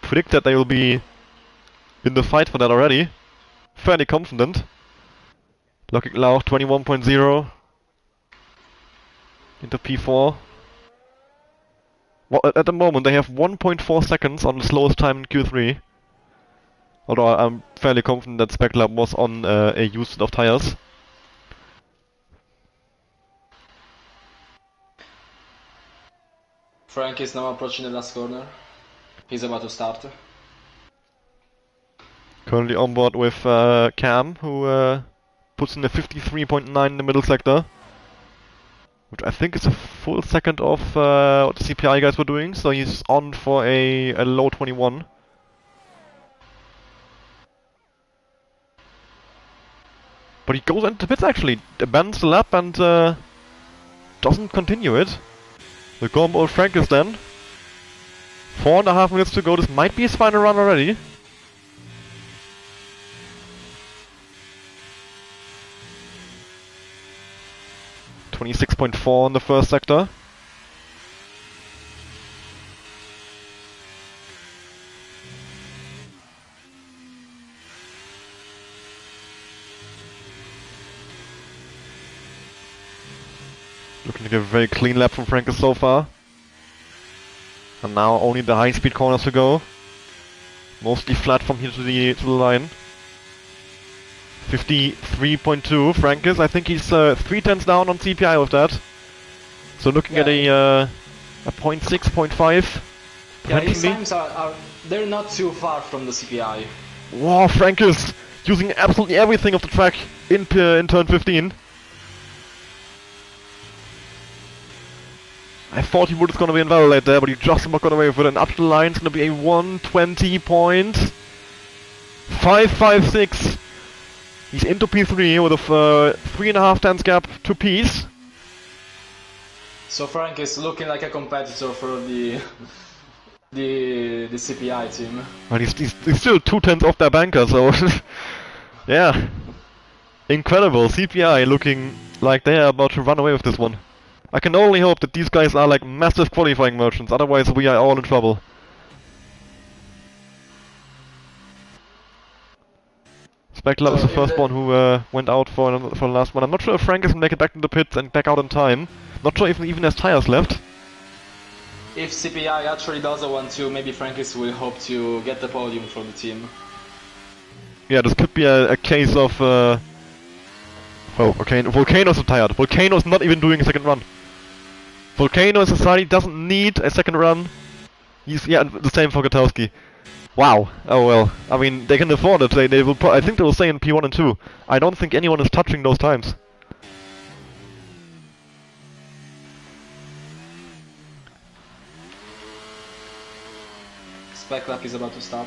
predict that they will be in the fight for that already. Fairly confident. Locking Lau 21.0 into P4. Well, at the moment they have 1.4 seconds on the slowest time in Q3. Although I'm fairly confident that Specular was on a used set of tires. Frank is now approaching the last corner. He's about to start. Currently on board with Cam, who puts in a 53.9 in the middle sector. Which I think is a full second of what the CPI guys were doing, so he's on for a low 21. But he goes into pits actually, abandons the lap and doesn't continue it. The Gormbo Frank is then. 4.5 minutes to go, this might be his final run already. .4 in the first sector. Looking like a very clean lap from Frankus so far. And now only the high speed corners to go. Mostly flat from here to the line. 53.2 Frankus, I think he's 3/10 down on CPI with that. So looking at a 0.6, 0.5. Yeah, his times they're not too far from the CPI. Wow, Frankus using absolutely everything of the track in turn 15. I thought he was going to be invalid there, but he just about got away with it. And up to the line is going to be a 120.556. He's into P3 with a 3.5 tenths gap to P's. So Frank is looking like a competitor for the CPI team. Well, he's still 2/10 off their banker, so yeah, incredible. CPI looking like they are about to run away with this one. I can only hope that these guys are like massive qualifying merchants, otherwise we are all in trouble. Specular was the first one who went out for the last one. I'm not sure if Frank can make it back to the pits and back out in time. Not sure if he even has tires left. If CPI actually doesn't want to, maybe Frankis will hope to get the podium for the team. Yeah, this could be a case of... oh, okay, Volcano's tired. Volcano's not even doing a second run. Volcano in society doesn't need a second run. He's, yeah, the same for Katowski. Wow. Oh well. I mean, they can afford it. They will. I think they will stay in P1 and 2. I don't think anyone is touching those times. Spec lap is about to start.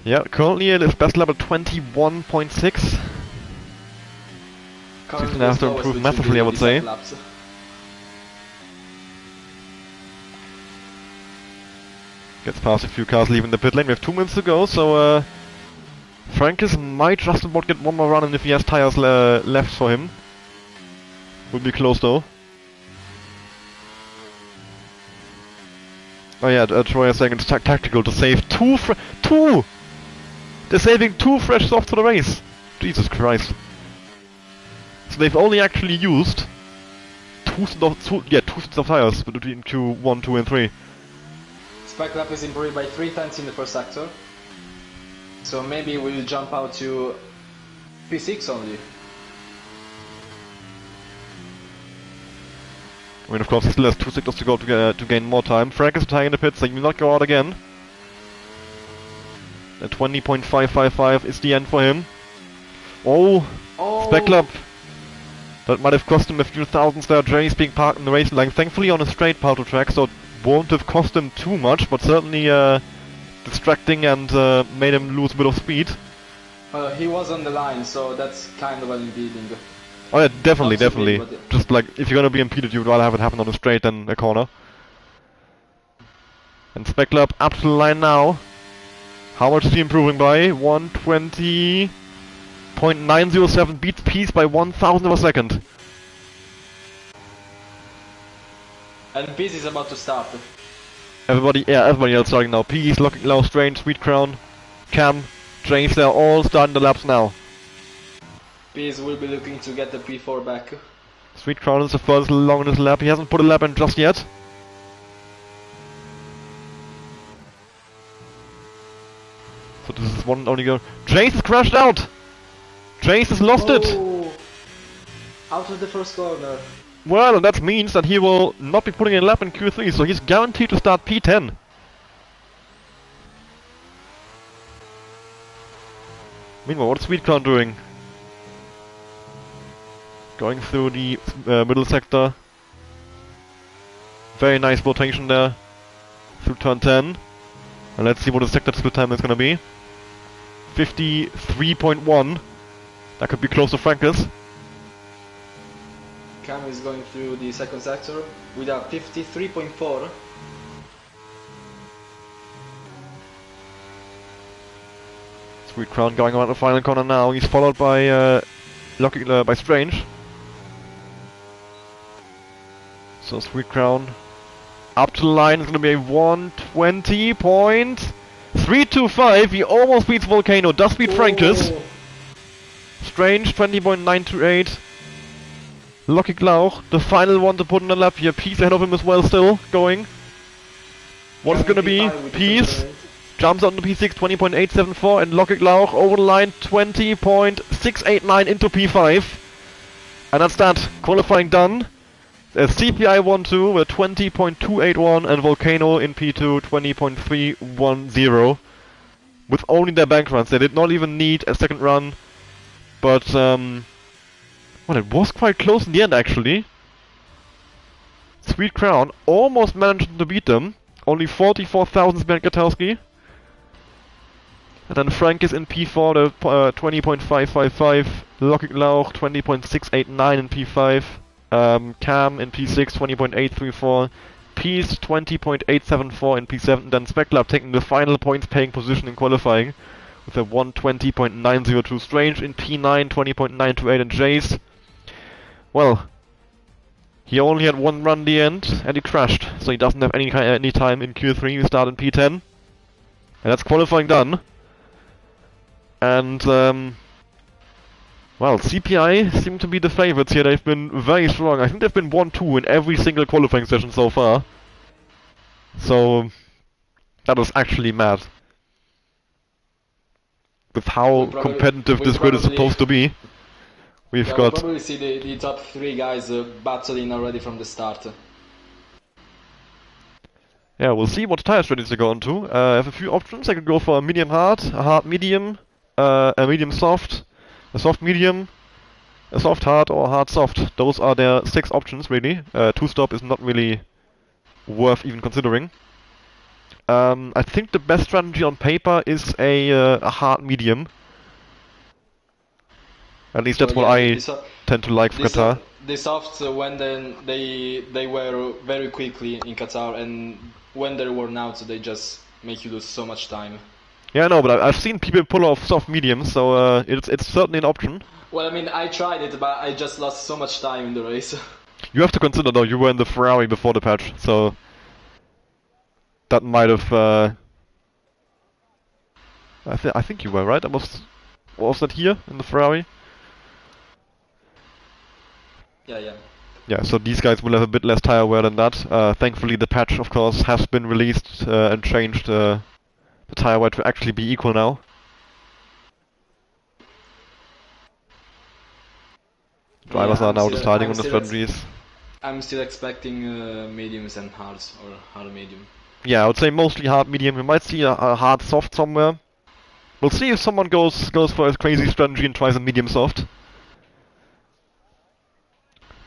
Yeah, currently it is best level 21.6. He's gonna have to improve massively, I would say. Laps. Gets past a few cars leaving the pit lane. We have 2 minutes to go, so Frankus might just about get one more run, and if he has tires left for him, will be close though. Oh yeah, Troy is saying it's tactical to save two! They're saving 2 fresh softs for the race! Jesus Christ. So they've only actually used two sets of tires between Q1, 2, and 3. Spec lap is improved by 3 tenths in the first sector. So maybe we'll jump out to P6 only. I mean, of course, he still has 2 sectors to go to gain more time. Frank is retiring in the pits, so he will not go out again. A 20.555 is the end for him. Oh! Spec lap! That might have cost him a few thousands there. Jerry's being parked in the racing line. Thankfully on a straight part of track, so it won't have cost him too much, but certainly distracting and made him lose a bit of speed. He was on the line, so that's kind of impeding. Oh yeah, definitely. Big, Just like, if you're gonna be impeded, you'd rather have it happen on a straight than a corner. And Spec lap up to the line now. How much is he improving by? 120.907 beats Peace by 1,000 of a second. And Peace is about to start. Everybody else starting now. Peace, Locking Low, Strange, Sweet Crown, Cam, James, they're all starting the laps now. Peace will be looking to get the P4 back. Sweet Crown is the first longest lap. He hasn't put a lap in just yet. So this is one only go. Jace has crashed out! Jace has lost it! Out of the first corner. Well, and that means that he will not be putting in a lap in Q3, so he's guaranteed to start P10. Meanwhile, what's Sweet Crown doing? Going through the middle sector. Very nice rotation there. Through turn 10. And let's see what the sector split time is gonna be. 53.1. That could be close to Frankus. Cam is going through the second sector with a 53.4. Sweet Crown going around the final corner now. He's followed by by Strange. So Sweet Crown up to the line is going to be a 120.325. He almost beats Volcano. Does beat Frankus. Strange 20.928. Lucky Glauch, the final one to put in the lap here. Peace ahead of him as well, still going. What's it gonna be? Peace jumps on to P6, 20.874, and Lucky Glauch over the line, 20.689 into P5. And that's that. Qualifying done. CPI 1-2 with 20.281, and Volcano in P2, 20.310. With only their bank runs. They did not even need a second run. But, well, it was quite close in the end, actually. Sweet Crown almost managed to beat them. Only 44,000 behind Katowski. And then Frank is in P4, the 20.555. Lucky Lauch, 20.689 in P5. Cam in P6, 20.834. Peace, 20.874 in P7. Then Speclab taking the final points paying position in qualifying. With a 120.902. Strange in P9, 20.928, and Jace. Well, he only had one run in the end, and he crashed, so he doesn't have any time in Q3. We start in P10, and that's qualifying done. And well, CPI seem to be the favorites here. They've been very strong. I think they've been 1-2 in every single qualifying session so far. So that was actually mad. With how competitive this grid is supposed to be. We've got... We'll probably see the top 3 guys battling already from the start. Yeah, we'll see what tire strategies they go on to. I have a few options. I could go for a medium hard, a hard medium, a medium soft, a soft medium, a soft hard, or a hard soft. Those are their 6 options, really. 2-stop is not really worth even considering. I think the best strategy on paper is a hard medium. At least that's what I tend to like for Qatar. The softs, when they were very quickly in Qatar, and when they were out, they just make you lose so much time. Yeah, I know, but I've seen people pull off soft mediums, so it's certainly an option. Well, I mean, I tried it, but I just lost so much time in the race. You have to consider, though, you were in the Ferrari before the patch, so that might have. I think you were right. What was that here in the Ferrari? Yeah, yeah. Yeah, so these guys will have a bit less tire wear than that. Thankfully, the patch, of course, has been released and changed the tire wear to actually be equal now. Drivers Yeah, are now deciding on the strategies. I'm still expecting mediums and hards or hard medium. Yeah, I would say mostly hard medium. We might see a hard soft somewhere. We'll see if someone goes for a crazy strategy and tries a medium soft.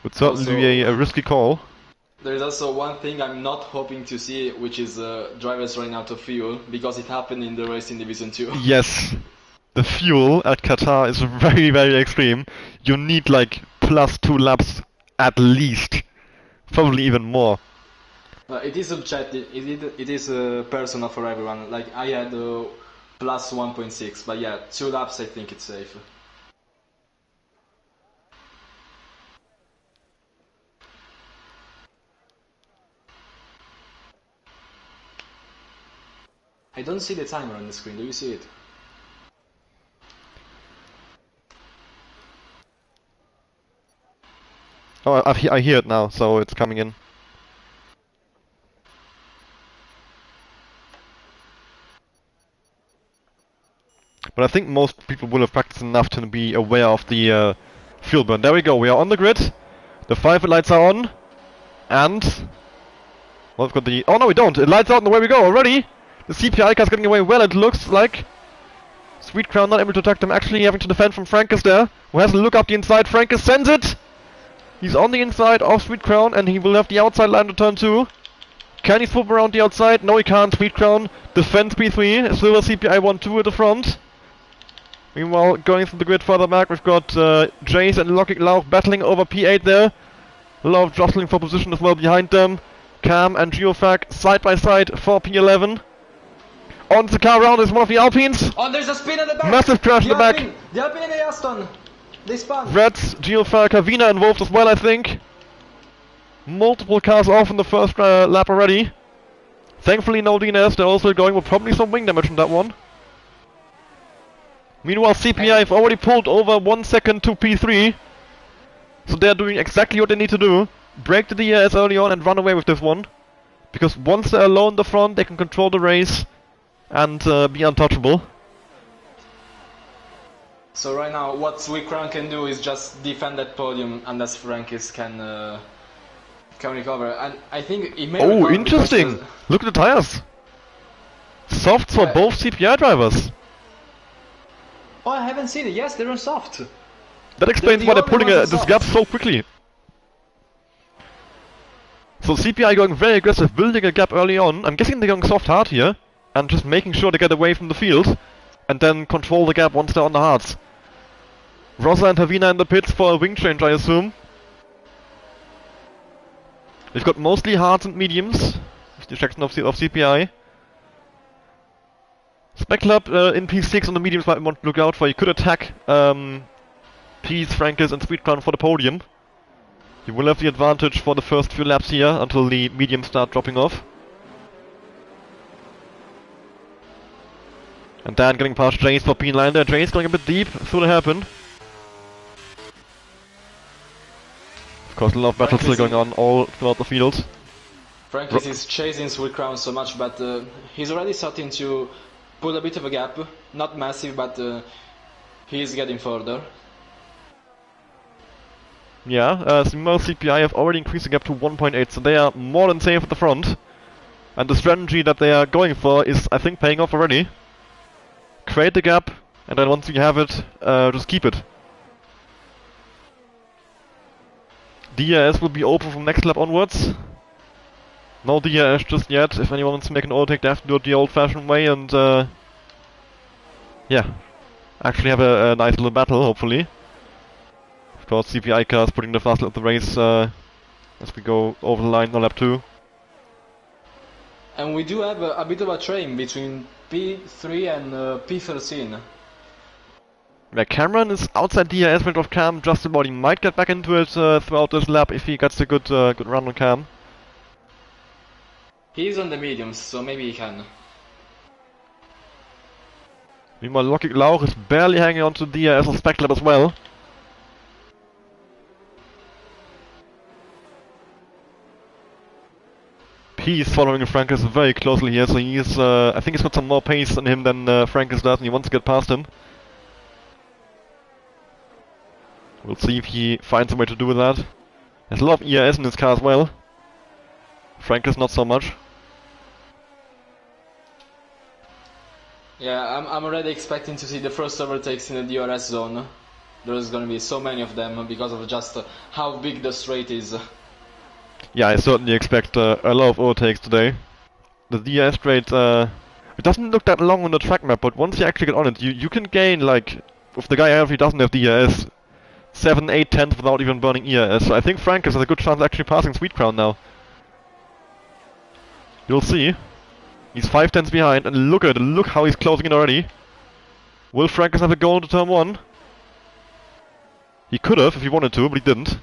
Would certainly be Also, a risky call. there's also one thing I'm not hoping to see, which is drivers running out of fuel, because it happened in the race in Division 2. Yes, the fuel at Qatar is very, very extreme. You need like +2 laps at least, probably even more. It is subjective, it is personal for everyone. Like, I had plus 1.6, but yeah, 2 laps I think it's safe. I don't see the timer on the screen, do you see it? Oh, I hear it now, so it's coming in. But I think most people will have practiced enough to be aware of the fuel burn. There we go, we are on the grid. The 5 lights are on. And... well, we've got the... oh no, we don't! It lights out and away we go already! The CPI car's getting away well, it looks like. Sweet Crown not able to attack them, actually having to defend from Frankus there, who has a look up the inside. Frankus sends it! He's on the inside of Sweet Crown, and he will have the outside line to turn 2. Can he swoop around the outside? No, he can't. Sweet Crown defends P3. Silver CPI 1-2 at the front. Meanwhile, going through the grid further back, we've got Jace and Logic Lauch battling over P8 there. A lot of jostling for position as well behind them. Cam and Geofag side by side for P11. On the car round is one of the Alpines. Oh, there's a spin at the back! Massive crash in the back. The Alpine and the Aston! They spun! Reds, Geofag, Kavina involved as well, I think. Multiple cars off in the first lap already. Thankfully no DNS, they're also going with probably some wing damage on that one. Meanwhile CPI have already pulled over 1 second to P3. So they're doing exactly what they need to do. Break the DRS early on and run away with this one. Because once they're alone in the front, they can control the race and be untouchable. So right now, what Sweet Crown can do is just defend that podium unless Frankis can recover. And I think it may Oh, recover interesting! Look at the tires! Soft for both CPI drivers. Oh, I haven't seen it. Yes, they're on soft. That explains why they're pulling this soft. gap so quickly. So CPI going very aggressive, building a gap early on. I'm guessing they're going soft hard here, and just making sure they get away from the field, and then control the gap once they're on the hards. Rosa and Havina in the pits for a wing change, I assume. We've got mostly hards and mediums, with the exception of CPI. Spec Club in P6 on the mediums might want to look out for. You could attack Peace, Frankus and Sweet Crown for the podium. You will have the advantage for the first few laps here until the mediums start dropping off. And then getting past Jace for P9 there. Jace going a bit deep through the hairpin. Of course, a lot of battles still going on all throughout the field. Frankis is chasing Sweet Crown so much, but he's already starting to pull a bit of a gap. Not massive, but he's getting further. Yeah, Simo CPI have already increased the gap to 1.8, so they are more than safe at the front. And the strategy that they are going for is, I think, paying off already. Create the gap, and then once you have it, just keep it. DRS will be open from next lap onwards. No DRS just yet. If anyone wants to make an overtake, they have to do it the old-fashioned way and, yeah, actually have a nice little battle, hopefully. Of course, CPI cars putting the fast lap of the race as we go over the line on lap 2. And we do have a bit of a train between P3 and P13. Yeah, Cameron is outside DRS range of Cam just about. He might get back into it throughout this lap if he gets a good run on Cam. He's on the mediums, so maybe he can. Meanwhile, Logic Lauch is barely hanging on to DRS on Spec Lab as well. He's following Frankus very closely here, so he's, I think he's got some more pace on him than Frankus does, and he wants to get past him. We'll see if he finds a way to do that. There's a lot of ERS in his car as well. Frankus not so much. Yeah, I'm already expecting to see the first overtakes in the DRS zone. There's gonna be so many of them because of just how big the straight is. Yeah, I certainly expect a lot of overtakes today. The DRS straight, it doesn't look that long on the track map, but once you actually get on it, you can gain, like, if the guy actually doesn't have DRS, 7, 8 tenths without even burning ERS. So I think Frankus has a good chance of actually passing Sweet Crown now. You'll see. He's 5 tenths behind, and look at it, look how he's closing in already. Will Frankus have a goal into turn 1? He could have if he wanted to, but he didn't.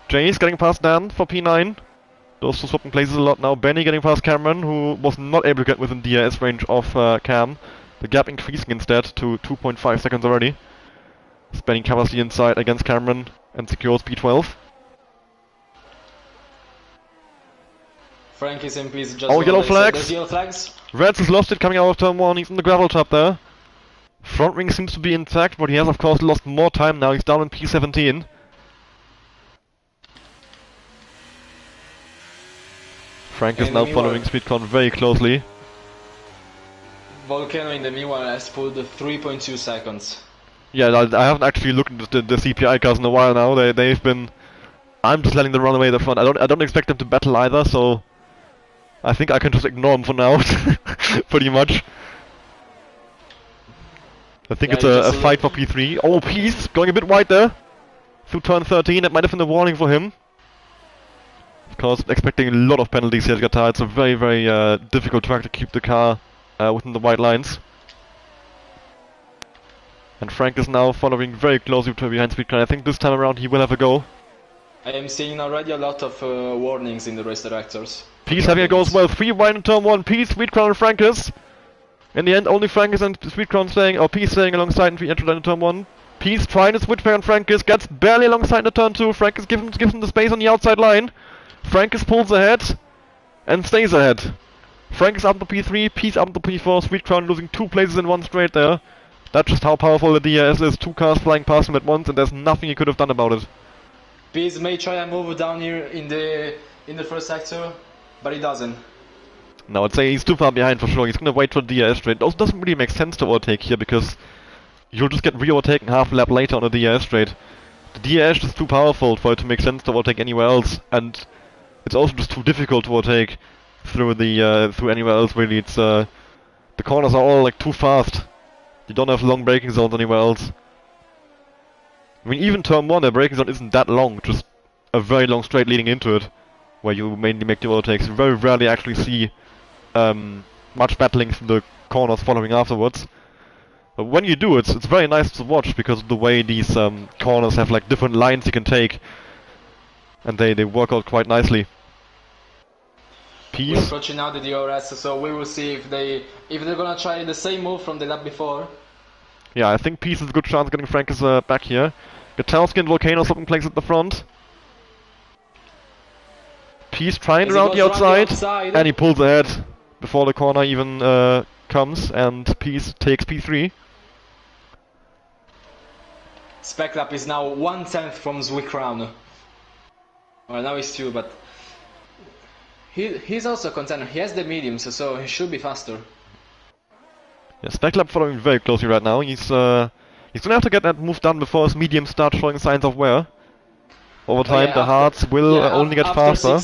Jay's getting past Dan for P9. Those two swapping places a lot now. Benny getting past Cameron, who was not able to get within DRS range of Cam. The gap increasing instead to 2.5 seconds already. Benny covers the inside against Cameron and secures P12. Frank is in P just oh, yellow flags! There's yellow flags. Reds has lost it coming out of turn 1. He's in the gravel trap there. Front wing seems to be intact, but he has of course lost more time now. He's down in P17. Frank is now following Speedcon very closely. Volcano in the meanwhile has pulled 3.2 seconds. Yeah, I haven't actually looked at the CPI cars in a while now. They've been. I'm just letting them run away at the front. I don't expect them to battle either, so I think I can just ignore them for now, pretty much. I think it's a fight for P3. Oh, Peace going a bit wide there through turn 13. That might have been a warning for him. Of course, expecting a lot of penalties here at Qatar. It's a very, very difficult track to keep the car within the white lines. And Frank is now following very closely behind Speedcon. I think this time around he will have a go. I am seeing already a lot of warnings in the race directors. Peace having a go as well. 3 wide in turn 1. Peace, Sweetcrown and Frankus. In the end, only Frankus and Sweetcrown staying, or Peace staying alongside and entry into turn 1. Peace trying to switch back on Frankus, gets barely alongside the turn 2. Frankus gives him the space on the outside line. Frankus pulls ahead and stays ahead. Frankus up to P3, Peace up to P4, Sweetcrown losing 2 places in one straight there. That's just how powerful the DRS is. 2 cars flying past him at once, and there's nothing he could have done about it. Peace may try and move down here in the first sector, but he doesn't. No, I'd say he's too far behind for sure. He's gonna wait for the DRS straight. It also doesn't really make sense to overtake here because you'll just get re-overtaken half a lap later on the DRS straight. The DRS is too powerful for it to make sense to overtake anywhere else, and it's also just too difficult to overtake through anywhere else. Really, it's the corners are all like too fast. You don't have long braking zones anywhere else. I mean, even turn 1, the braking zone isn't that long, just a very long straight leading into it, where you mainly make the overtakes. You very rarely actually see much battling from the corners following afterwards. But when you do, it's very nice to watch because of the way these corners have like different lines you can take, and they work out quite nicely. Peace. We're approaching now the DRS, so we will see if they're gonna try the same move from the lap before. Yeah, I think Peace has a good chance of getting Frankus back here. Gatalski and Volcano swapping places at the front. Peace trying around the outside, and he pulls ahead before the corner even comes, and Peace takes P3. Spec lap is now 1/10 from Sweetcrown. Well, now he's 2, but he's also a contender. He has the mediums, so he should be faster. Yeah, Spec Lab following very closely right now. He's gonna have to get that move done before his mediums start showing signs of wear. Over time, the hards will only get faster.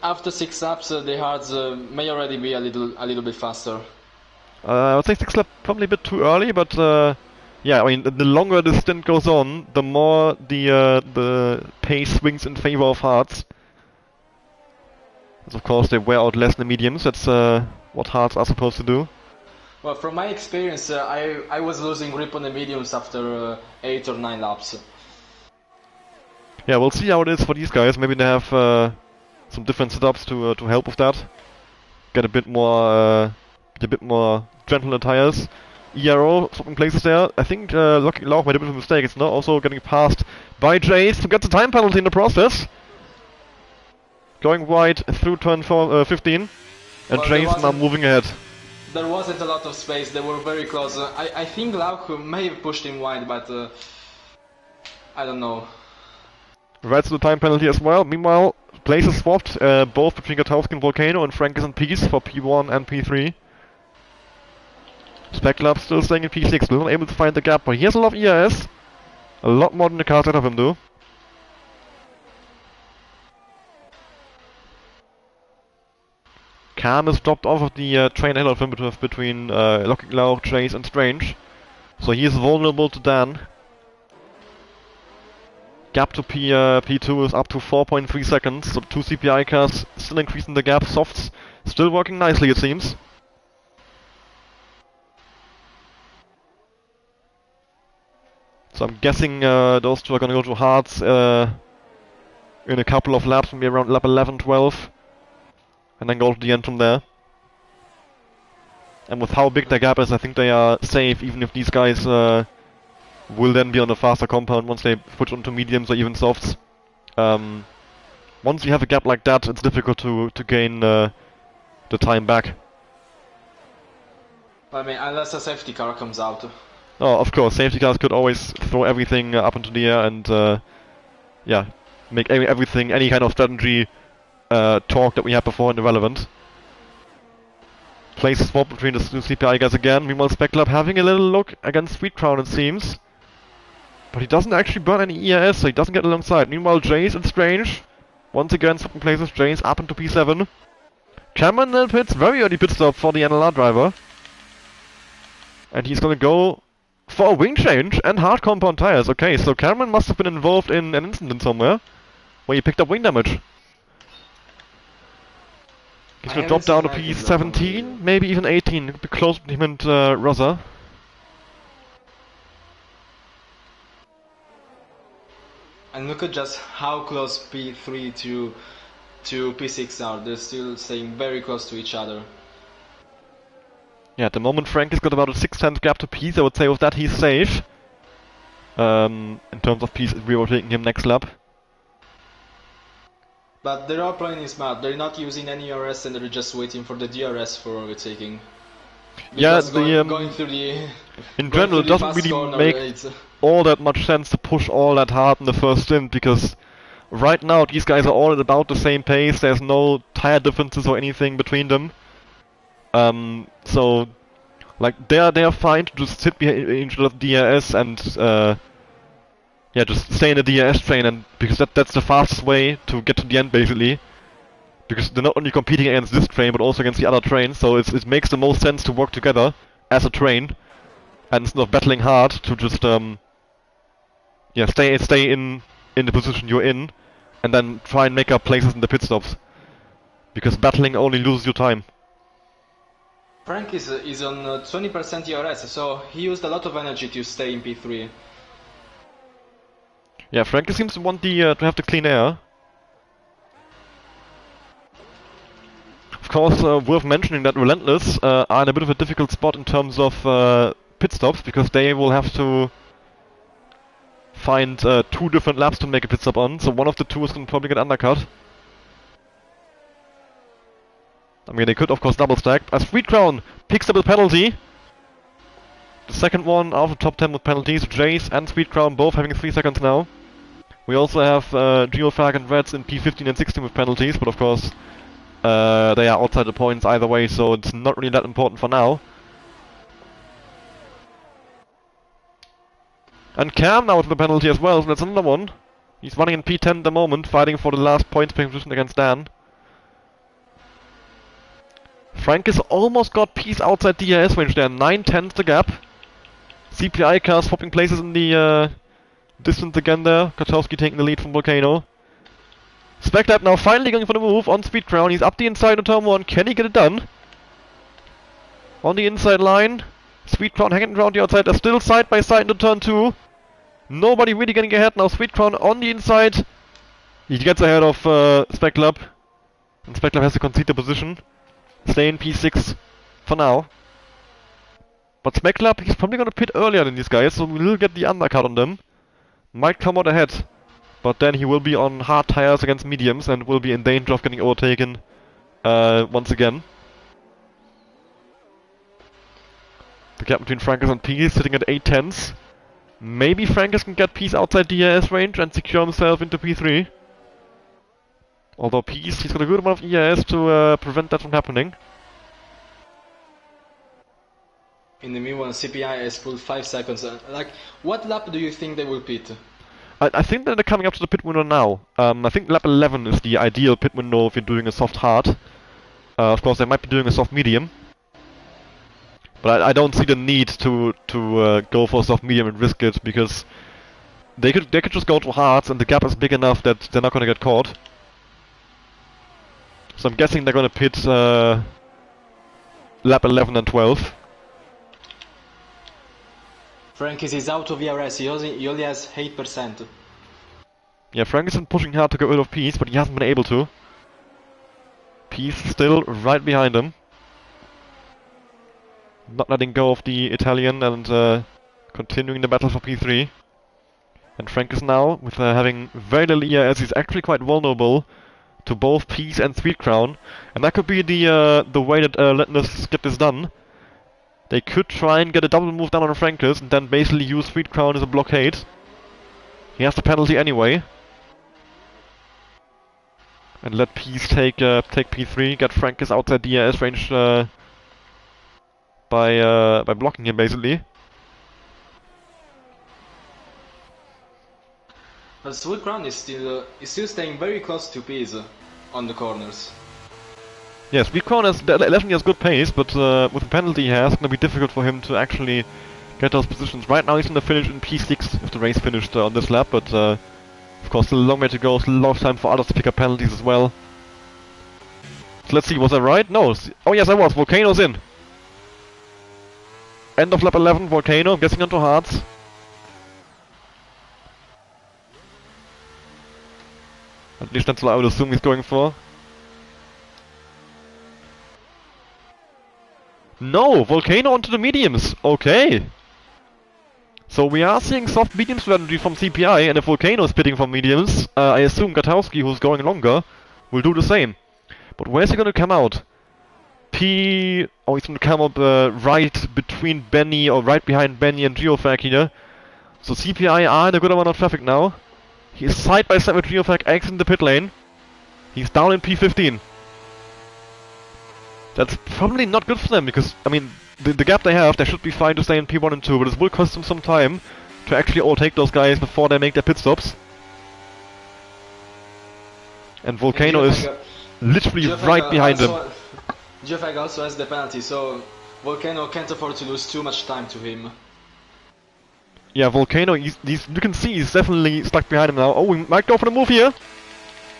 After 6 laps, the hards may already be a little bit faster. I would say 6 lap probably a bit too early, but yeah, I mean the longer the stint goes on, the more the pace swings in favor of hards. Because of course they wear out less than the mediums. That's what hards are supposed to do. Well, from my experience, I was losing grip on the mediums after 8 or 9 laps. Yeah, we'll see how it is for these guys. Maybe they have some different setups to help with that. Get a bit more gentle on tires. ERO swapping places there. I think Lucky Lauch made a bit of a mistake. It's not also getting passed by Jace to get the time penalty in the process. going wide through turn 15. And Well, Jace now moving ahead. there wasn't a lot of space, they were very close. I think Lauk may have pushed him wide, but I don't know. Right to the time penalty as well. Meanwhile, places swapped, both between Katowski and Volcano, and Frank is in Peace for P1 and P3. Speclab still staying in P6, still not able to find the gap, but he has a lot of ERS. A lot more than the cars ahead of him do. Khan is dropped off of the train ahead of him between Locking Lau, Chase and Strange. So he is vulnerable to Dan. Gap to P2 is up to 4.3 seconds, so 2 CPI cars still increasing the gap. Softs still working nicely, it seems. So I'm guessing those two are gonna go to hards in a couple of laps, maybe around lap 11, 12. And then go to the end from there. And with how big the gap is, I think they are safe, even if these guys will then be on a faster compound once they switch onto mediums or even softs. Once you have a gap like that, it's difficult to gain the time back. I mean, unless a safety car comes out. Oh, of course, safety cars could always throw everything up into the air and yeah, make everything, any kind of strategy talk that we had before irrelevant. Place swap between the two CPI guys again. Meanwhile, Speclab having a little look against Sweet Crown, it seems. But he doesn't actually burn any ERS, so he doesn't get alongside. Meanwhile, Jace and Strange, once again swapping places. Jace up into P7. Cameron then pits, very early pit stop for the NLR driver. And he's gonna go for a wing change and hard compound tires. Okay, so Cameron must have been involved in an incident somewhere where he picked up wing damage. He's gonna drop down to P17, maybe even 18, be close to him and Rosa. And look at just how close P3 to P6 are. They're still staying very close to each other. Yeah, at the moment Frank has got about a 6-tenth gap to P, so I would say with that he's safe. In terms of P, we were taking him next lap. But they are playing smart. They're not using any RS and they're just waiting for the DRS for overtaking. Yeah, going through the in general, it doesn't really make all that much sense to push all that hard in the first stint, because right now these guys are all at about the same pace. There's no tire differences or anything between them. So like they're fine to just sit behind the DRS and yeah, just stay in the DRS train, and because that's the fastest way to get to the end basically. Because they're not only competing against this train but also against the other trains, so it makes the most sense to work together as a train, and instead of battling hard to just yeah, stay in the position you're in, and then try and make up places in the pit stops. Because battling only loses you time. Frank is on 20% ERS, so he used a lot of energy to stay in P3. Yeah, Frank seems to want to have the clean air. Of course, worth mentioning that Relentless are in a bit of a difficult spot in terms of pit stops, because they will have to find 2 different laps to make a pit stop on, so one of the two is going to probably get undercut. I mean, they could of course double stack. As Sweet Crown picks up a penalty. The second one out of the top 10 with penalties. Jace and Sweet Crown both having 3 seconds now. We also have Geofag and Reds in P15 and 16 with penalties, but of course they are outside the points either way, so it's not really that important for now. And Cam now with the penalty as well, so that's another one. He's running in P10 at the moment, fighting for the last points position against Dan. Frank has almost got P's outside DRS range there, 9/10 the gap. CPI cars swapping places in the distance again there. Katowski taking the lead from Volcano. Speclab now finally going for the move on Speed Crown. He's up the inside of turn 1. Can he get it done? On the inside line. Sweet Crown hanging around the outside. They're still side by side into turn 2. Nobody really getting ahead now. Sweet Crown on the inside. He gets ahead of Speclab. And Speclab has to concede the position. Stay in P6 for now. But he's probably gonna pit earlier than these guys, so we'll get the undercut on them. Might come out ahead. but then he will be on hard tires against mediums and will be in danger of getting overtaken once again. The gap between Frankus and Peace sitting at 8 tenths. Maybe Frankus can get Peace outside DRS range and secure himself into P3. Although Peace, he's got a good amount of ERS to prevent that from happening. In the meanwhile, CPI has pulled 5 seconds. Like, what lap do you think they will pit? I think that they're coming up to the pit window now. I think lap 11 is the ideal pit window if you're doing a soft hard. Of course, they might be doing a soft medium. But I don't see the need to go for a soft medium and risk it, because they could just go to hards and the gap is big enough that they're not gonna get caught. So I'm guessing they're gonna pit lap 11 and 12. Francis is out of ERS, he only has 8%. Yeah, Frank is pushing hard to get rid of Peace, but he hasn't been able to. Peace still right behind him. Not letting go of the Italian and continuing the battle for P3. And Frank is now, with having very little ERS, he's actually quite vulnerable to both Peace and Sweet Crown. And that could be the way that letting us skip is done. They could try and get a double move down on Frankus and then basically use Sweet Crown as a blockade. He has the penalty anyway. And let Peace take P3, get Frankus outside DRS range by blocking him basically. But Sweet Crown is still staying very close to Peace on the corners. Yeah, Sweet Crown definitely has good pace, but with the penalty he has, it's gonna be difficult for him to actually get those positions. Right now he's gonna finish in P6 if the race finished on this lap, but of course still a long way to go, still a lot of time for others to pick up penalties as well. So let's see, was I right? No. Oh yes, I was. Volcano's in. End of lap 11, Volcano, I'm guessing onto hards. At least that's what I would assume he's going for. No! Volcano onto the mediums! Okay! So we are seeing soft medium strategy from CPI, and if Volcano is pitting for mediums, I assume Gatowski, who's going longer, will do the same. But where's he gonna come out? Oh, he's gonna come up right between Benny, or right behind Benny and Geofag here. So CPI are in a good amount of traffic now. He's side by side with Geofag exiting the pit lane. He's down in P15. That's probably not good for them, because, I mean, the gap they have, they should be fine to stay in P1 and 2, but it will cost them some time to actually overtake those guys before they make their pit stops. And Volcano is literally right behind him. Geofag also has the penalty, so Volcano can't afford to lose too much time to him. Yeah, Volcano, you can see he's definitely stuck behind him now. Oh, we might go for the move here!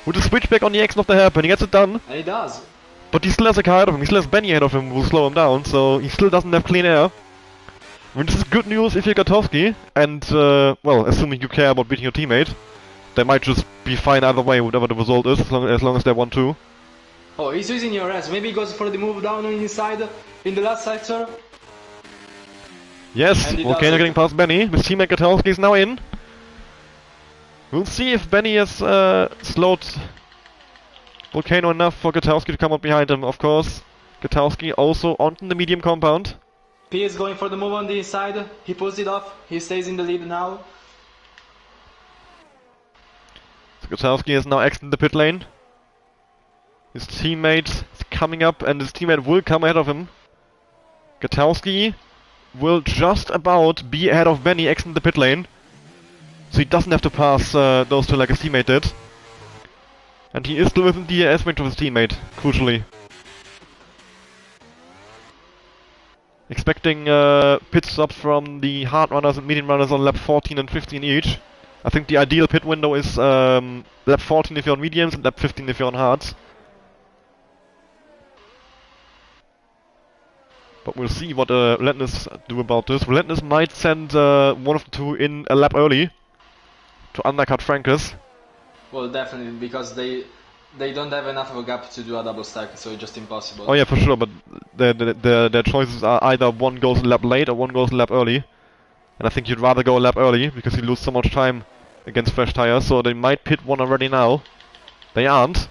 With the switchback on the action of the hairpin, he gets it done. And he does. But he still has a car ahead of him, he still has Benny ahead of him, who will slow him down, so he still doesn't have clean air. I mean, this is good news if you're Gatowski, and, well, assuming you care about beating your teammate. They might just be fine either way, whatever the result is, as long as they want to. Oh, he's using your ass. Maybe he goes for the move down on his side in the last sector. Yes, Volcano getting past Benny. His teammate Gatowski is now in. We'll see if Benny has slowed Volcano enough for Gatowski to come up behind him, of course. Gatowski also onto the medium compound. P is going for the move on the inside. He pulls it off. He stays in the lead now. So Gatowski is now exiting the pit lane. His teammate is coming up, and his teammate will come ahead of him. Gatowski will just about be ahead of Benny exiting the pit lane. So he doesn't have to pass those two like his teammate did. And he is still within the DRS range of his teammate, crucially. Expecting pit stops from the hard runners and medium runners on lap 14 and 15 each. I think the ideal pit window is lap 14 if you're on mediums and lap 15 if you're on hards. But we'll see what Relentless do about this. Relentless might send one of the two in a lap early to undercut Frankus. Well, definitely, because they don't have enough of a gap to do a double stack, so it's just impossible. Oh yeah, for sure, but their choices are either one goes a lap late or one goes a lap early. And I think you'd rather go a lap early, because you lose so much time against fresh tires, so they might pit one already now. They aren't.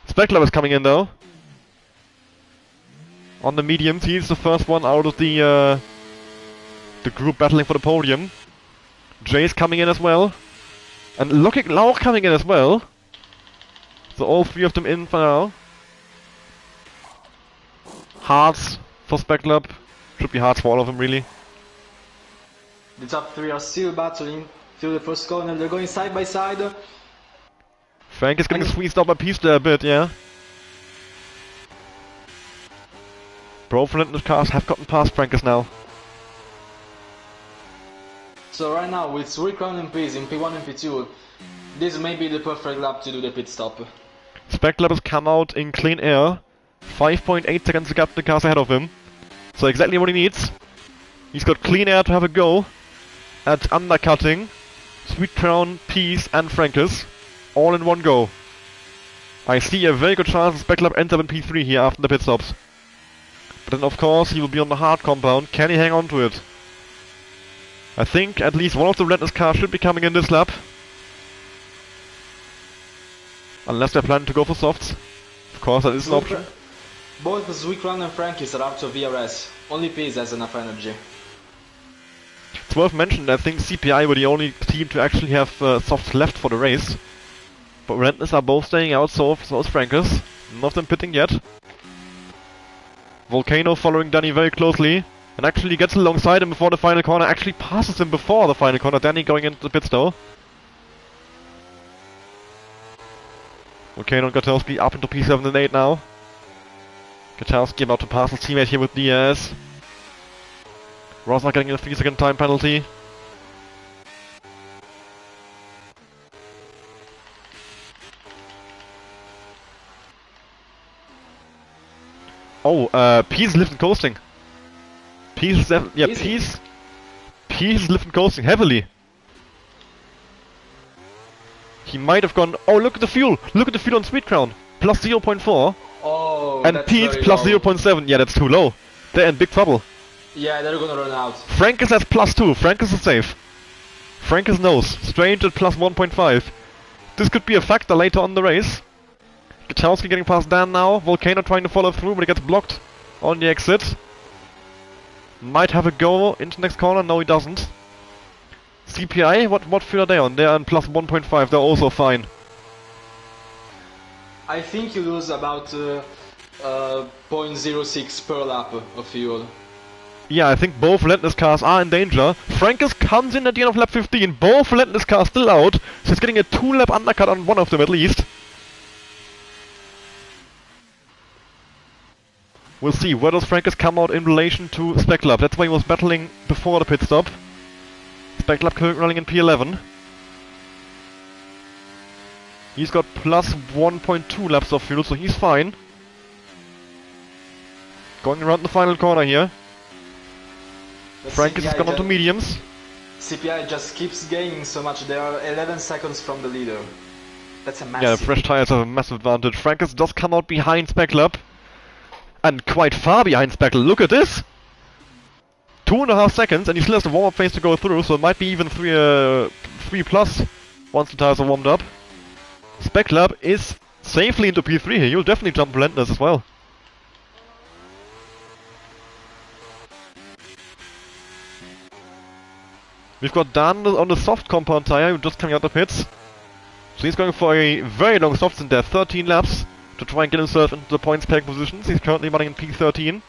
Speckler is coming in though. On the mediums, he's the first one out of the group battling for the podium. Jay's coming in as well. And look at Lauch coming in as well. So all three of them in for now. Hearts for Speckler. Should be hearts for all of them really. The top three are still battling through the first corner. They're going side by side. Frank is getting squeezed out by Peace there a bit, yeah. Both relentless cars have gotten past Frankus now. So right now, with 3 crown MPs in P1 and P2, this may be the perfect lap to do the pit stop. Speckler has come out in clean air. 5.8 seconds to gap the cars ahead of him. So exactly what he needs. He's got clean air to have a go at undercutting Sweet Crown, Peace and Frankus all in one go. I see a very good chance Speckler ends up in P3 here after the pit stops. But then of course he will be on the hard compound. Can he hang on to it? I think at least one of the relentless cars should be coming in this lap. Unless they're planning to go for softs. Of course, that is an option. Both Zwickran and Frankis are out of VRS. Only Peace has enough energy. It's worth mentioning, I think CPI were the only team to actually have softs left for the race. But Relentless are both staying out, so is Frankus. None of them pitting yet. Volcano following Danny very closely. And actually gets alongside him before the final corner. Actually passes him before the final corner. Danny going into the pits though. Volcano and Gotowski up into P7 and 8 now. Gotowski about to pass his teammate here with Diaz. Rosner getting a 3-second time penalty. Oh, Peace is lifting coasting. Peace is Peace is lifting coasting heavily. He might have gone. Oh, look at the fuel! Look at the fuel on Sweet Crown. Plus 0.4. Oh, and Peace plus 0.7. Yeah, that's too low. They're in big trouble. Yeah, they're gonna run out. Frankus has plus 2. Frankus is safe. Frankus knows. Strange at plus 1.5. This could be a factor later on in the race. Gutowski getting past Dan now. Volcano trying to follow through, but he gets blocked on the exit. Might have a go into next corner. No, he doesn't. CPI, what fuel are they on? They are on plus 1.5. They're also fine. I think you lose about 0.06 per lap of fuel. Yeah, I think both relentless cars are in danger. Frankus comes in at the end of lap 15. Both relentless cars still out. So he's getting a 2-lap undercut on one of them at least. We'll see. Where does Frankus come out in relation to Speckler? That's why he was battling before the pit stop. Speckler currently running in P11. He's got plus 1.2 laps of fuel, so he's fine. Going around the final corner here. Frankus has gone onto mediums. CPI just keeps gaining so much. They are 11 seconds from the leader. That's a massive... Yeah, the fresh tires have a massive advantage. Frankus does come out behind Speckler. And quite far behind Speckler. Look at this! 2.5 seconds, and he still has the warm-up phase to go through, so it might be even 3 plus once the tires are warmed up. Speckler is safely into P3 here. You'll definitely jump Relentless as well. We've got Dan on the soft compound tire, who's just coming out the pits. So he's going for a very long soft stint there, 13 laps, to try and get himself into the points peg positions. He's currently running in P13.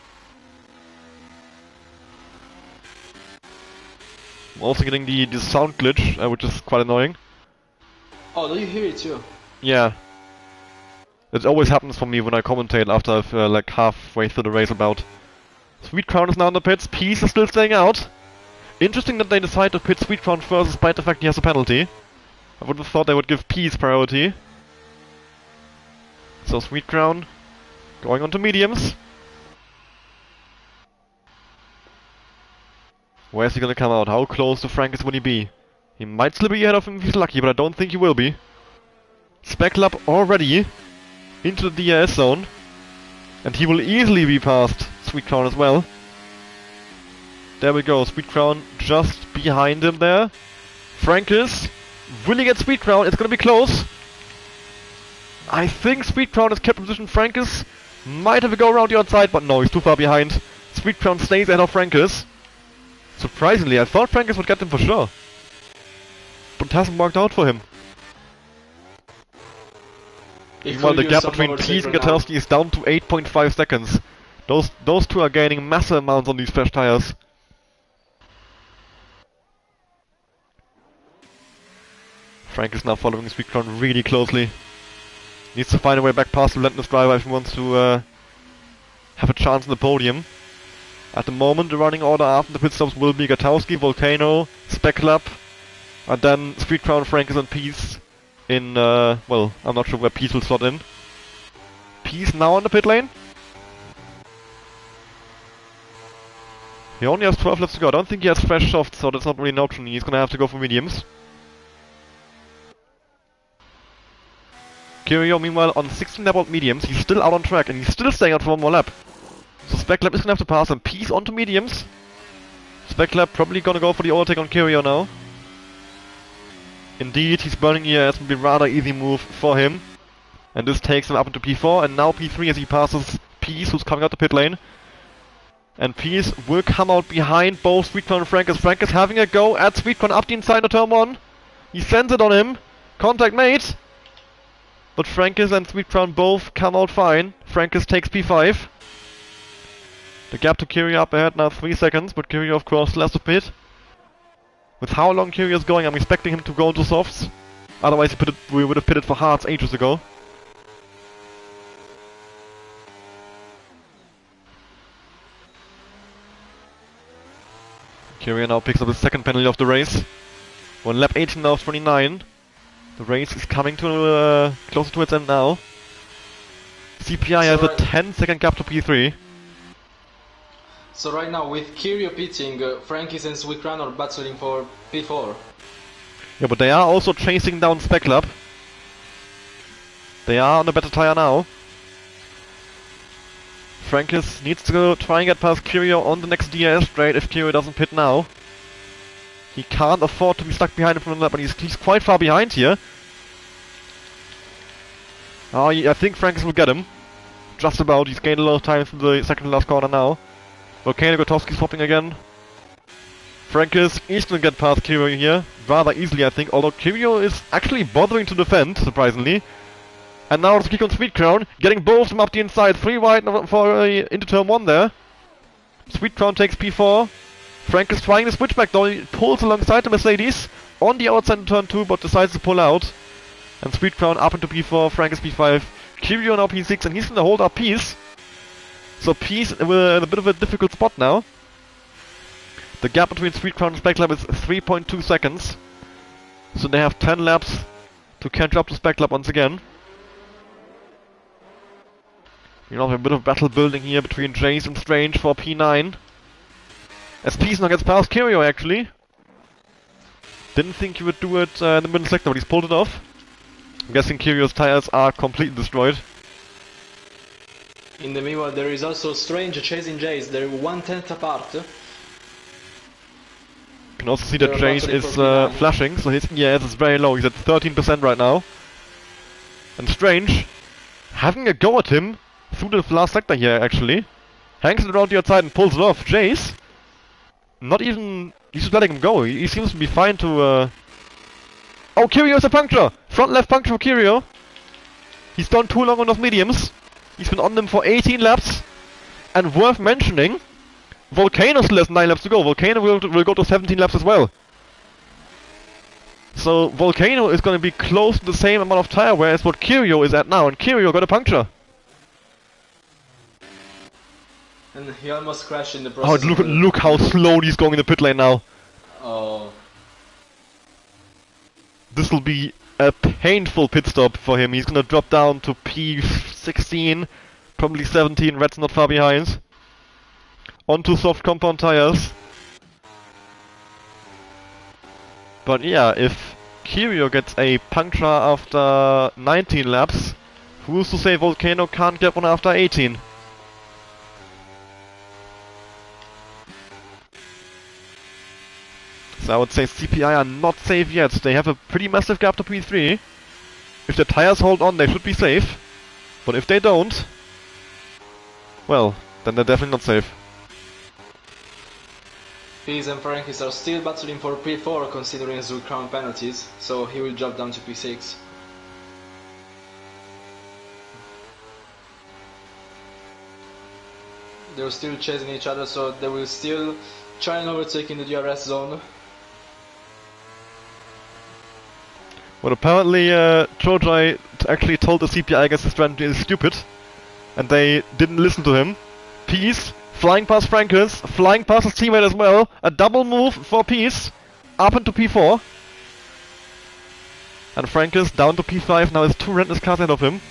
I'm also getting the sound glitch, which is quite annoying. Oh, do you hear it too? Yeah. It always happens for me when I commentate after I've like halfway through the race about. Sweet Crown is now in the pits, Peace is still staying out. Interesting that they decide to pit Sweet Crown first despite the fact he has a penalty. I would have thought they would give Peace priority. So Sweet Crown going on to mediums. Where's he gonna come out? How close to Frankus will he be? He might still be ahead of him if he's lucky, but I don't think he will be. Speckler already into the DRS zone. And he will easily be past Sweet Crown as well. There we go, Sweet Crown just behind him there. Frankus Will he get Sweet Crown? It's gonna be close. I think Sweet Crown has kept position. Frankus might have a go around the outside, but no, he's too far behind. Sweet Crown stays ahead of Frankus. Surprisingly, I thought Frankus would get him for sure. But it hasn't worked out for him. Meanwhile, the gap between Peace and Gutowski is down to 8.5 seconds. Those two are gaining massive amounts on these fresh tires. Frank is now following Sweet Crown really closely. Needs to find a way back past the relentless driver if he wants to have a chance on the podium. At the moment, the running order after the pit stops will be Gutowski, Volcano, Speclap, and then Sweet Crown, Frankus and Peace in, well, I'm not sure where Peace will slot in. Peace now on the pit lane. He only has 12 laps to go. I don't think he has fresh softs, so that's not really an option. He's gonna have to go for mediums. Kirio, meanwhile, on 16 lap out mediums, he's still out on track, and he's still staying out for one more lap. So Speclap is gonna have to pass him. Peace onto mediums. Speclap probably gonna go for the overtake on Kirio now. Indeed, he's burning here. It's gonna be a rather easy move for him. And this takes him up into P4, and now P3 as he passes Peace, who's coming out the pit lane. And Peace will come out behind both Sweetcon and Frankus. Frankus having a go at Sweetcon up the inside of turn 1. He sends it on him. Contact made. But Frankus and Sweetcon both come out fine. Frankus takes P5. The gap to Kirio up ahead now 3 seconds, but Kirio of course still has to pit. With how long Kirio is going, I'm expecting him to go into softs. Otherwise we would have pitted for hards ages ago. Kirio now picks up his second penalty of the race. We're on lap 18 now of 29. The race is coming to closer to its end now. CPI has a 10-second gap to P3. So right now, with Kirio pitting, Frankis and Sweetcran are battling for P4. Yeah, but they are also chasing down Speclap. They are on a better tire now. Frankis needs to try and get past Kirio on the next DRS straight if Kirio doesn't pit now. He can't afford to be stuck behind him from that, but he's quite far behind here. Oh, I think Frankis will get him. Just about. He's gained a lot of time from the second to last corner now. Volcano Gotowski swapping again. Frankis is going to get past Kirio here, rather easily I think, although Kirio is actually bothering to defend, surprisingly. And now it's kick on Sweet Crown, getting both of them up the inside, 3 wide for into turn 1 there. Sweet Crown takes P4. Frankis trying to switch back though, he pulls alongside the Mercedes, on the outside in turn 2, but decides to pull out. And Sweet Crown up into P4, Frankis P5, Kirio now P6, and he's going to hold up Peace. So Peace in a bit of a difficult spot now. The gap between Sweet Crown and Speclap is 3.2 seconds. So they have 10 laps to catch up to Speclap once again. You know, a bit of battle building here between Jace and Strange for P9. As Peace now gets past Kirio actually. Didn't think he would do it in the middle sector, but he's pulled it off. I'm guessing Kirio's tires are completely destroyed. In the meanwhile, there is also Strange chasing Jace. They're 1/10 apart. You can also see that Jace is flashing, so his ES is very low. He's at 13% right now. And Strange having a go at him through the last sector here actually. Hangs it around the outside and pulls it off. Jace, not even... he's just letting him go. He seems to be fine to... Oh, Kirio's a puncture! Front left puncture for Kirio. He's done too long on those mediums. He's been on them for 18 laps. And worth mentioning, Volcano still has 9 laps to go. Volcano will go to 17 laps as well. So Volcano is going to be close to the same amount of tire wear as what Kirio is at now. And Kirio got a puncture. And he almost crashed in the process. Oh, look how slow he's going in the pit lane now. Oh. This will be a painful pit stop for him. He's gonna drop down to P16, probably 17. Red's not far behind. Onto soft compound tires. But yeah, if Kirio gets a puncture after 19 laps, who's to say Volcano can't get one after 18? So I would say CPI are not safe yet. They have a pretty massive gap to P3. If their tires hold on, they should be safe. But if they don't, well, then they're definitely not safe. Peace and Frankis are still battling for P4 considering Zoo Crown penalties, so he will drop down to P6. They're still chasing each other, so they will still try and overtake in the DRS zone. Well, apparently Chojai actually told the CPI against the strategy is stupid, and they didn't listen to him. Peace, flying past Frankus, flying past his teammate as well. A double move for Peace, up into P4. And Frankus down to P5, now has 2 relentless cars ahead of him.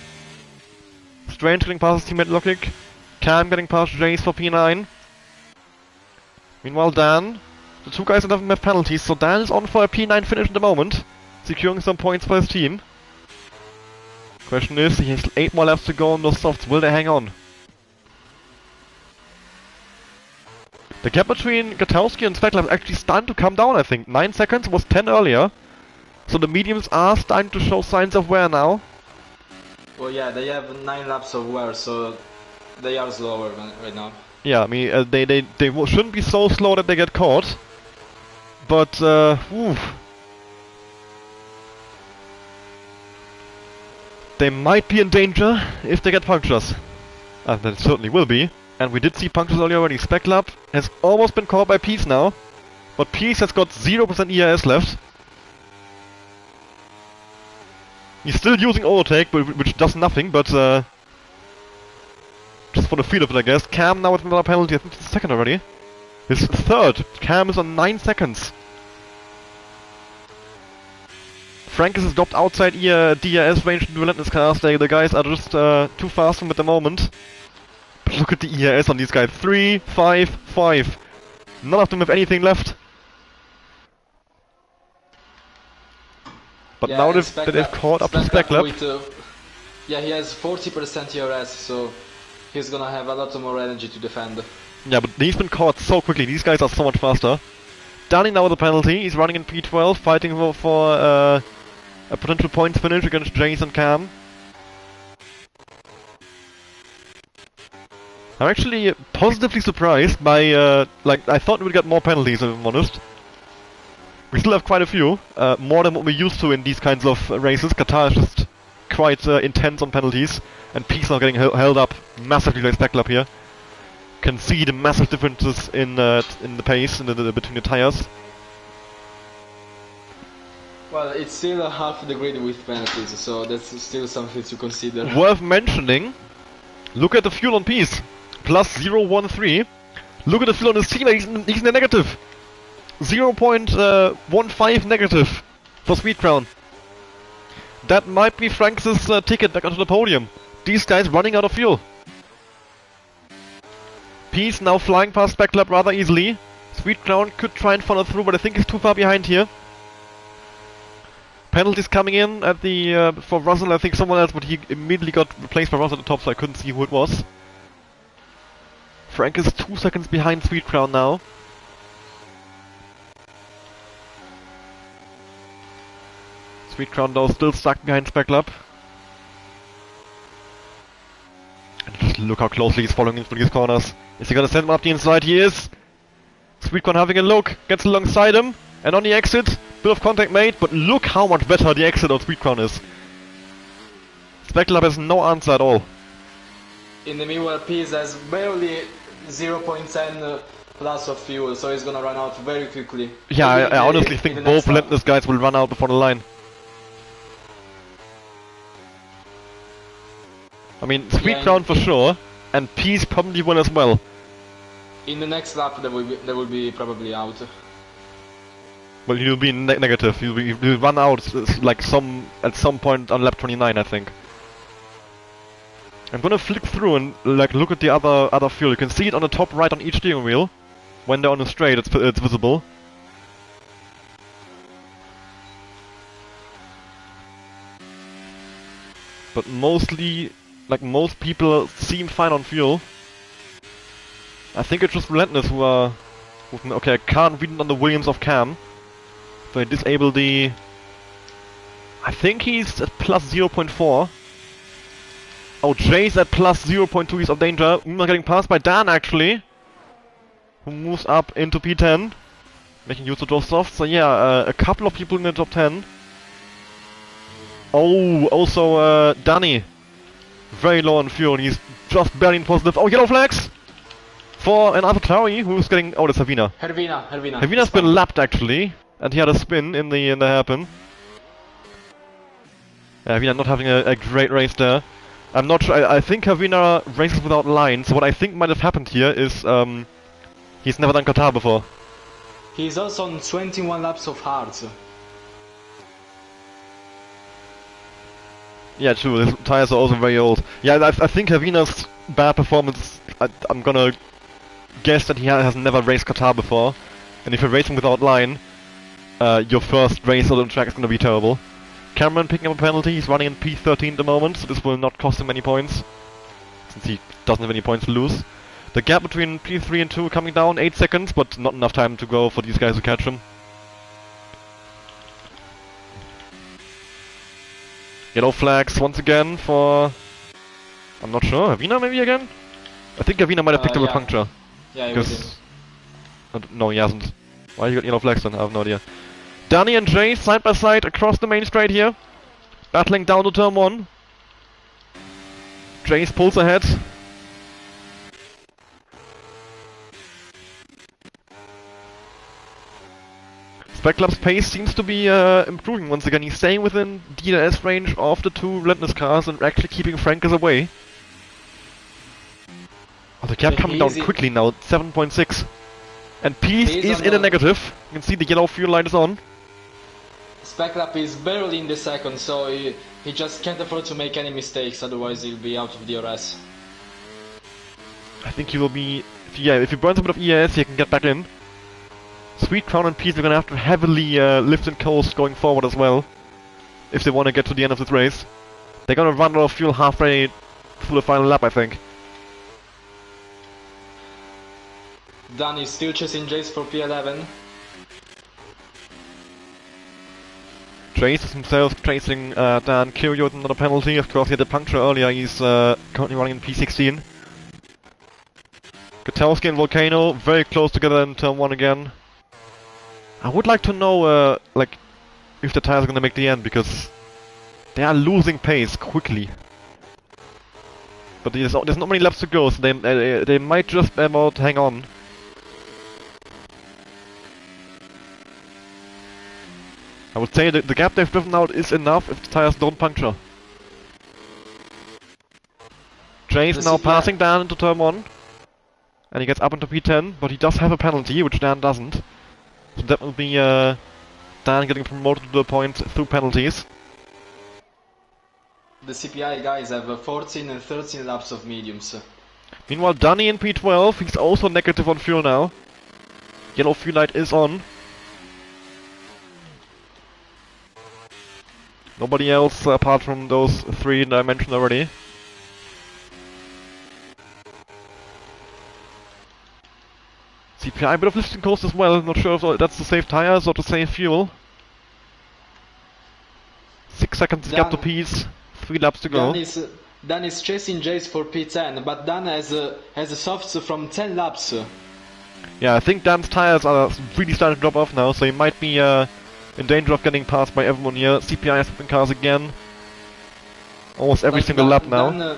Strange getting past his teammate Lokic. Cam getting past Jace for P9. Meanwhile Dan, the 2 guys don't have penalties, so Dan is on for a P9 finish at the moment, securing some points for his team. Question is, he has 8 more laps to go on those softs, will they hang on? The gap between Gatowski and Spekler is actually starting to come down, I think. 9 seconds, was 10 earlier. So the mediums are starting to show signs of wear now. Well, yeah, they have 9 laps of wear, so they are slower right now. Yeah, I mean, they shouldn't be so slow that they get caught. But, they might be in danger if they get punctures. And they certainly will be. And we did see punctures earlier already. Speklab has almost been caught by Peace now. But Peace has got 0% ERS left. He's still using overtake, which does nothing, but just for the feel of it, I guess. Cam now with another penalty, I think it's the second already. His third. Cam is on 9 seconds. Frankus is dropped outside DRS range in relentless cars. The guys are just too fast for him at the moment. But look at the ERS on these guys. 3, 5, 5. None of them have anything left. But yeah, now they've caught up to Speklab. Yeah, he has 40% ERS, so he's gonna have a lot more energy to defend. Yeah, but he's been caught so quickly. These guys are so much faster. Danny now with a penalty. He's running in P12, fighting for a potential points finish against Jace and Cam. I'm actually positively surprised by, I thought we'd get more penalties, if I'm honest. We still have quite a few, more than what we're used to in these kinds of races. Qatar is just quite intense on penalties, and Peace now getting held up massively by Speklab here. Can see the massive differences in the pace between the tires. Well, it's still a half the grid with penalties, so that's still something to consider. Worth mentioning, look at the fuel on Peace. Plus 0.13. Look at the fuel on his team, he's in the negative. 0.15 negative for Sweet Crown. That might be Frank's ticket back onto the podium. These guys running out of fuel. Peace now flying past Speklab rather easily. Sweet Crown could try and follow through, but I think he's too far behind here. Penalties coming in at the for Russell. I think someone else, but he immediately got replaced by Russell at the top, so I couldn't see who it was. Frank is 2 seconds behind Sweet Crown now. Sweet Crown though still stuck behind Speklab. And just look how closely he's following him through these corners. Is he gonna send him up the inside? He is! Sweet Crown having a look, gets alongside him, and on the exit, bit of contact made, but look how much better the exit of Sweet Crown is. Speklab has no answer at all. In the meanwhile, Peace has barely 0.10 plus of fuel, so he's gonna run out very quickly. Yeah, I honestly think both relentless guys will run out before the line. I mean, Sweet Crown for sure, and Peace probably will as well. In the next lap, they will be probably out. Well, he'll be negative. He'll run out like at some point on lap 29, I think. I'm gonna flick through and look at the other fuel. You can see it on the top right on each steering wheel. When they're on a straight, it's visible. But mostly, most people seem fine on fuel. I think it's just Relentless who okay, I can't read it on the Williams of Cam. So I disable the... I think he's at plus 0.4. Oh, Jay's at plus 0.2, he's of danger. Getting passed by Dan, actually. Who moves up into P10. Making use of those softs. So yeah, a couple of people in the top 10. Oh, also Danny. Very low on fuel, and he's just barely in positive. Oh, yellow flags! For an AlphaTauri who's getting... Oh, that's Hervina. Hervina. Hervina's been lapped, actually. And he had a spin in the hairpin. Hervina not having a great race there. I'm not sure. I think Hervina races without line, so what I think might have happened here is he's never done Qatar before. He's also on 21 laps of hards. Yeah, true. His tires are also very old. Yeah, I think Hervina's bad performance. I'm gonna guess that he has never raced Qatar before, and if you're racing without line, your first race on the track is gonna be terrible. Cameron picking up a penalty. He's running in P13 at the moment, so this will not cost him any points, since he doesn't have any points to lose. The gap between P3 and 2 coming down 8 seconds, but not enough time to go for these guys to catch him. Yellow flags once again for... I'm not sure, Hervina maybe again? I think Hervina might have picked up a puncture. Yeah, he did. No, he hasn't. Why he got yellow flags then? I have no idea. Danny and Jay side by side across the main straight here. Battling down to turn 1. Jace pulls ahead. Spec Club's pace seems to be improving once again. He's staying within DNS range of the two relentless cars and actually keeping Frankers away. Oh, the gap coming down quickly now, 7.6. And Peace is in a negative. You can see the yellow fuel light is on. Spec Club is barely in the second, so he just can't afford to make any mistakes, otherwise he'll be out of DRS. I think he will be... if he burns a bit of EAS, he can get back in. Sweet Crown and Peace are gonna have to heavily lift and coast going forward as well, if they want to get to the end of this race. They're gonna run out of fuel halfway through the final lap, I think. Dan is still chasing Jace for P11. Jace is himself chasing Dan Kirio with another penalty. Of course, he had a puncture earlier. He's currently running in P16. Gutowski and Volcano very close together in turn 1 again. I would like to know, like, if the tires are gonna make the end, because they are losing pace quickly. But there's not many laps to go, so they might just about hang on. I would say that the gap they've driven out is enough if the tires don't puncture. Jay's now passing Dan into turn 1. And he gets up into P10, but he does have a penalty, which Dan doesn't. So that will be Dan getting promoted to the point through penalties. The CPI guys have 14 and 13 laps of mediums. Meanwhile, Danny in P12, he's also negative on fuel now. Yellow fuel light is on. Nobody else apart from those 3 that I mentioned already. CPI, a bit of lifting coast as well, not sure if that's to save tires or to save fuel. 6 seconds gap to Peace, 3 laps to go. Dan is chasing Jace for P10, but Dan has a softs from 10 laps. Yeah, I think Dan's tires are really starting to drop off now, so he might be in danger of getting passed by everyone here. CPI is flipping cars again. Almost every single lap now.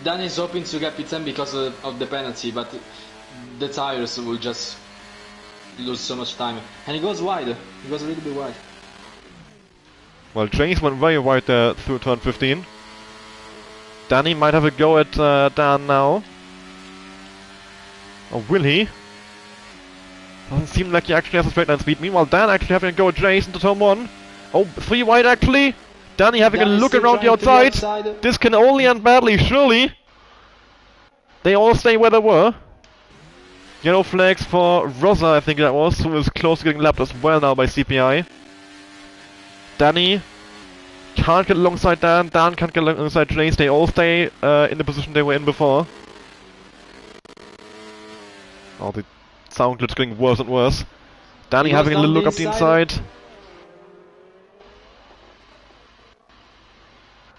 Dan is hoping to get P10 because of the penalty, but the tires will just lose so much time. And he goes wide. He goes a little bit wide. Well, Jace went very wide there through turn 15. Danny might have a go at Dan now. Or will he? Doesn't seem like he actually has a straight line speed. Meanwhile, Dan actually having a go at Jace into turn 1. Oh, 3 wide actually. Danny having a look around the outside. This can only end badly, surely. They all stay where they were. Yellow flags for Rosa, I think that was, who is close to getting lapped as well now by CPI. Danny can't get alongside Dan, Dan can't get alongside Jace, they all stay in the position they were in before. Oh, the sound glitch getting worse and worse. Danny having a little look up the inside.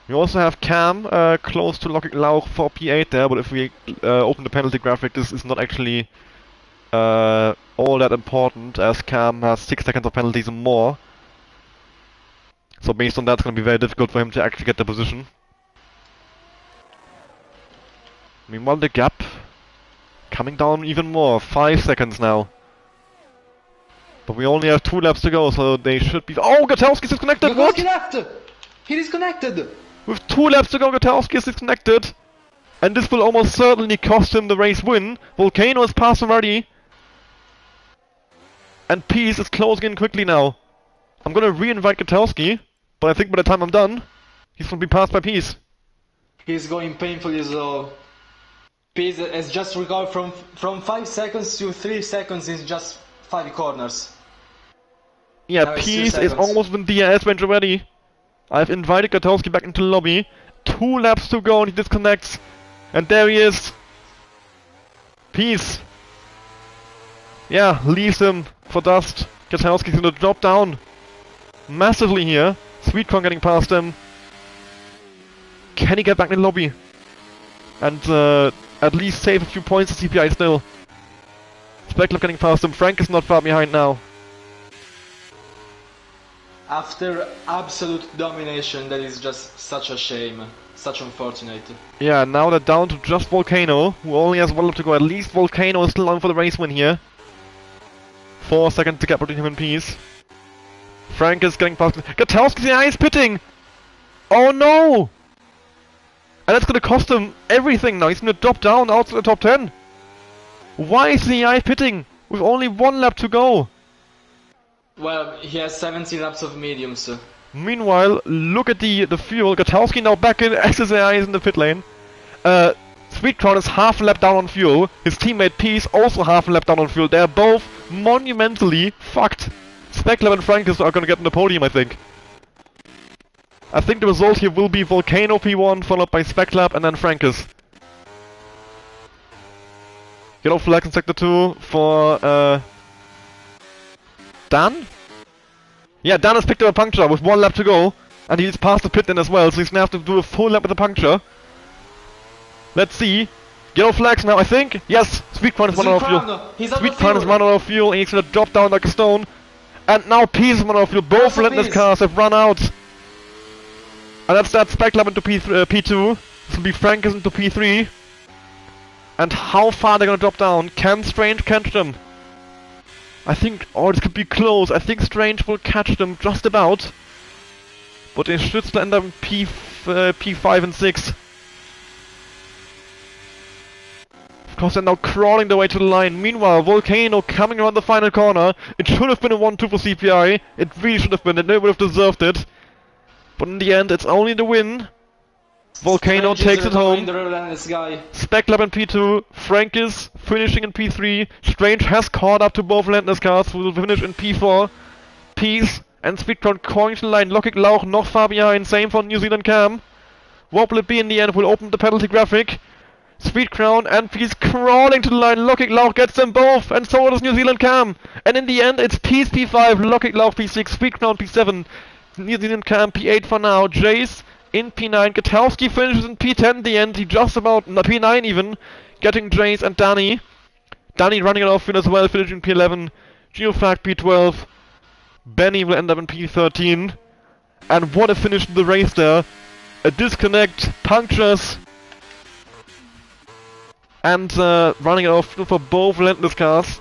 We also have Cam close to Logic Lauch for P8 there, but if we open the penalty graphic, this is not actually all that important, as Cam has 6 seconds of penalties and more. So based on that, it's going to be very difficult for him to actually get the position. Meanwhile, the gap coming down even more, 5 seconds now. But we only have 2 laps to go, so they should be... Oh, Gutowski's disconnected, what? He disconnected! With 2 laps to go, Gutowski is disconnected. And this will almost certainly cost him the race win. Volcano has passed already. And Peace is closing in quickly now. I'm gonna re-invite Gutowski, but I think by the time I'm done, he's gonna be passed by Peace. He's going painfully slow. Peace has just recovered from 5 seconds to 3 seconds in just 5 corners. Yeah, Now Peace is almost in DRS range already. I've invited Gutowski back into the lobby. 2 laps to go and he disconnects. And there he is. Peace. Yeah, leaves him for dust. Gutowski's gonna drop down massively here. Sweetcorn getting past him. Can he get back in the lobby? And at least save a few points to CPI still. Specklove getting past him. Frank is not far behind now. After absolute domination, that is just such a shame. Such unfortunate. Yeah, now they're down to just Volcano, who only has 1 lap to go. At least Volcano is still on for the race win here. 4 seconds to gap between him and Peace. Frank is getting past. Gutowski's is pitting! Oh no! And that's gonna cost him everything now. He's gonna drop down outside the top 10. Why is the pitting with only 1 lap to go? Well, he has 17 laps of mediums. Meanwhile, look at the fuel. Gutowski now back in as his AI is in the pit lane. Sweetcorn is half a lap down on fuel. His teammate Peace also half a lap down on fuel. They're both monumentally fucked. Specklove and Frankus are gonna get on the podium, I think. I think the result here will be Volcano P1 followed by Specklove and then Frankus. Yellow flag in sector 2 for Dan? Yeah, Dan has picked up a puncture with 1 lap to go. And he's past the pit lane as well, so he's gonna have to do a full lap with the puncture. Let's see. Yellow flags now, I think. Yes, Sweetcorn is 1 out of fuel. Sweetcorn is 1 out of fuel and he's gonna drop down like a stone. And now Peace is 1 out of fuel. Both relentless cars have run out. And that's that Specklove into P2. This will be Frankus into P3. And how far they're gonna drop down? Can Strange catch them? I think, oh, this could be close. I think Strange will catch them just about. But they should still end up in P5 and 6. Of course, they're now crawling their way to the line. Meanwhile, Volcano coming around the final corner. It should have been a 1-2 for CPI. It really should have been. They would have deserved it. But in the end, it's only the win. Volcano takes it home. Specklove in P2. Frankus finishing in P3. Strange has caught up to both relentless cars, who will finish in P4. Peace and Sweetcorn calling to the line. Logic Lauch not far behind. Same for New Zealand Cam. What will it be in the end? We'll open the penalty graphic. Sweetcorn and Peace crawling to the line. Logic Lauch gets them both, and so does New Zealand Cam. And in the end, it's Peace P5, Logic Lauch P6, Sweetcorn P7, New Zealand Cam P8 for now. Jace in P9. Gutowski finishes in P10 in the end. He just about, P9 even, getting Jace and Danny. Danny running it off field as well, finishing P11. Geoflag P12. Benny will end up in P13. And what a finish to the race there. A disconnect, punctures, and running it off for both relentless cars.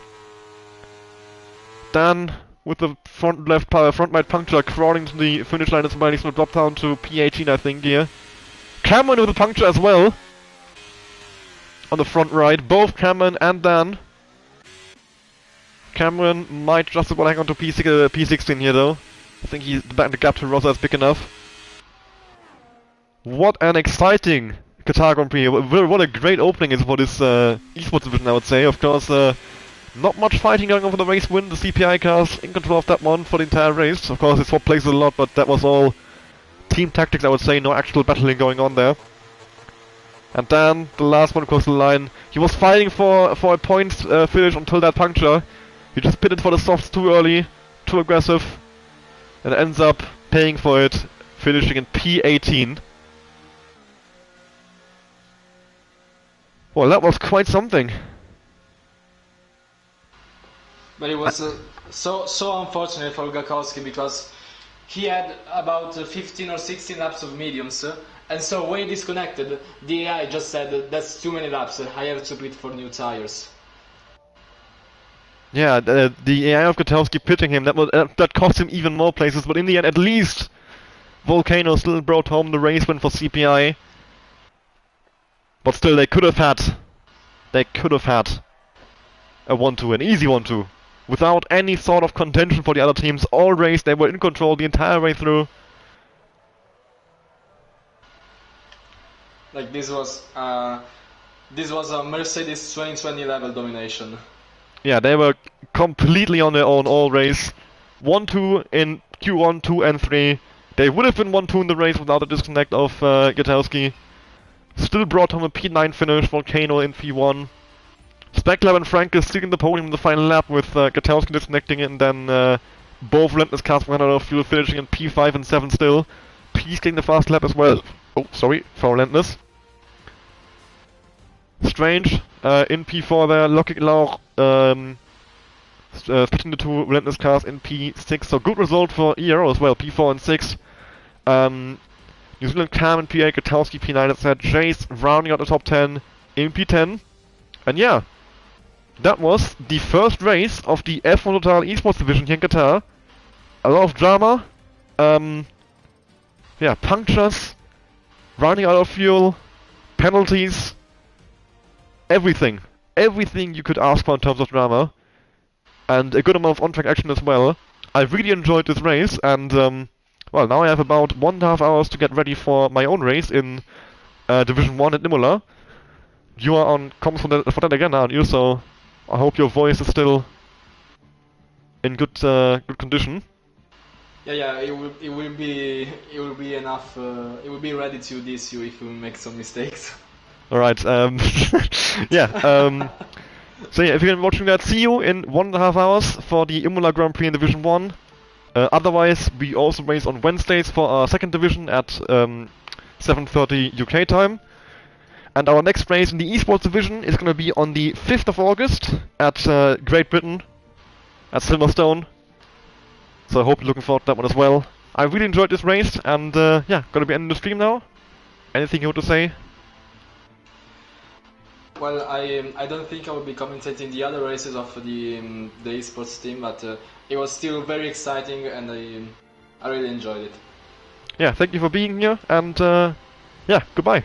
Dan with the front right puncture crawling to the finish line as well. He's gonna drop down to P18, I think, here. Cameron with a puncture as well. On the front right, both Cameron and Dan. Cameron might just about hang on to P16 here though. I think the gap to Rosa is big enough. What an exciting Qatar Grand Prix. What a great opening is for this esports division, I would say. Of course, not much fighting going on for the race win. The CPI cars in control of that one for the entire race. Of course, it swapped places a lot, but that was all team tactics, I would say. No actual battling going on there. And then, the last one across the line. He was fighting for a point finish until that puncture. He just pitted for the softs too early, too aggressive, and ends up paying for it, finishing in P18. Well, that was quite something. But it was so unfortunate for Gakowski because he had about 15 or 16 laps of mediums, and so when he disconnected, the AI just said that's too many laps. I have to pit for new tires. Yeah, the AI of Gutowski pitting him, that cost him even more places, but in the end, at least Volcano still brought home the race win for CPI. But still, they could have had a 1-2, an easy 1-2, without any sort of contention for the other teams. All race, they were in control the entire way through. Like this was a Mercedes 2020 level domination. Yeah, they were completely on their own all race. 1-2 in Q1, 2 and 3. They would have been 1-2 in the race without the disconnect of Gutowski. Still brought home a P9 finish, Volcano in P1. Speckler and Frank is stealing the podium in the final lap with Gutowski disconnecting and then both relentless cars ran out of fuel, finishing in P5 and 7 still. P getting the fast lap as well. Oh, sorry, for relentless. Strange in P4 there, Lockig Lauch splitting the two relentless cars in P6. So good result for ERO as well, P4 and 6. New Zealand Carmen P8, Gutowski P9 instead, Jace rounding out the top 10 in P10. And yeah, that was the first race of the F1 Total Esports division here in Qatar. A lot of drama. Yeah, punctures, running out of fuel, penalties, everything. Everything you could ask for in terms of drama. And a good amount of on-track action as well. I really enjoyed this race, and well, now I have about 1.5 hours to get ready for my own race in Division 1 at Imola. You are on comms for that again, aren't you? So I hope your voice is still in good condition. Yeah, it will be enough. It will be ready to diss you if you make some mistakes. All right. Yeah. So yeah, if you're watching that, see you in 1.5 hours for the Imola Grand Prix in Division 1. Otherwise, we also race on Wednesdays for our second division at 7:30 UK time. And our next race in the Esports division is going to be on the 5th of August at Great Britain, at Silverstone. So I hope you're looking forward to that one as well. I really enjoyed this race, and yeah, gonna be ending the stream now. Anything you want to say? Well, I don't think I will be commentating the other races of the esports team, but it was still very exciting, and I really enjoyed it. Yeah, thank you for being here, and yeah, goodbye.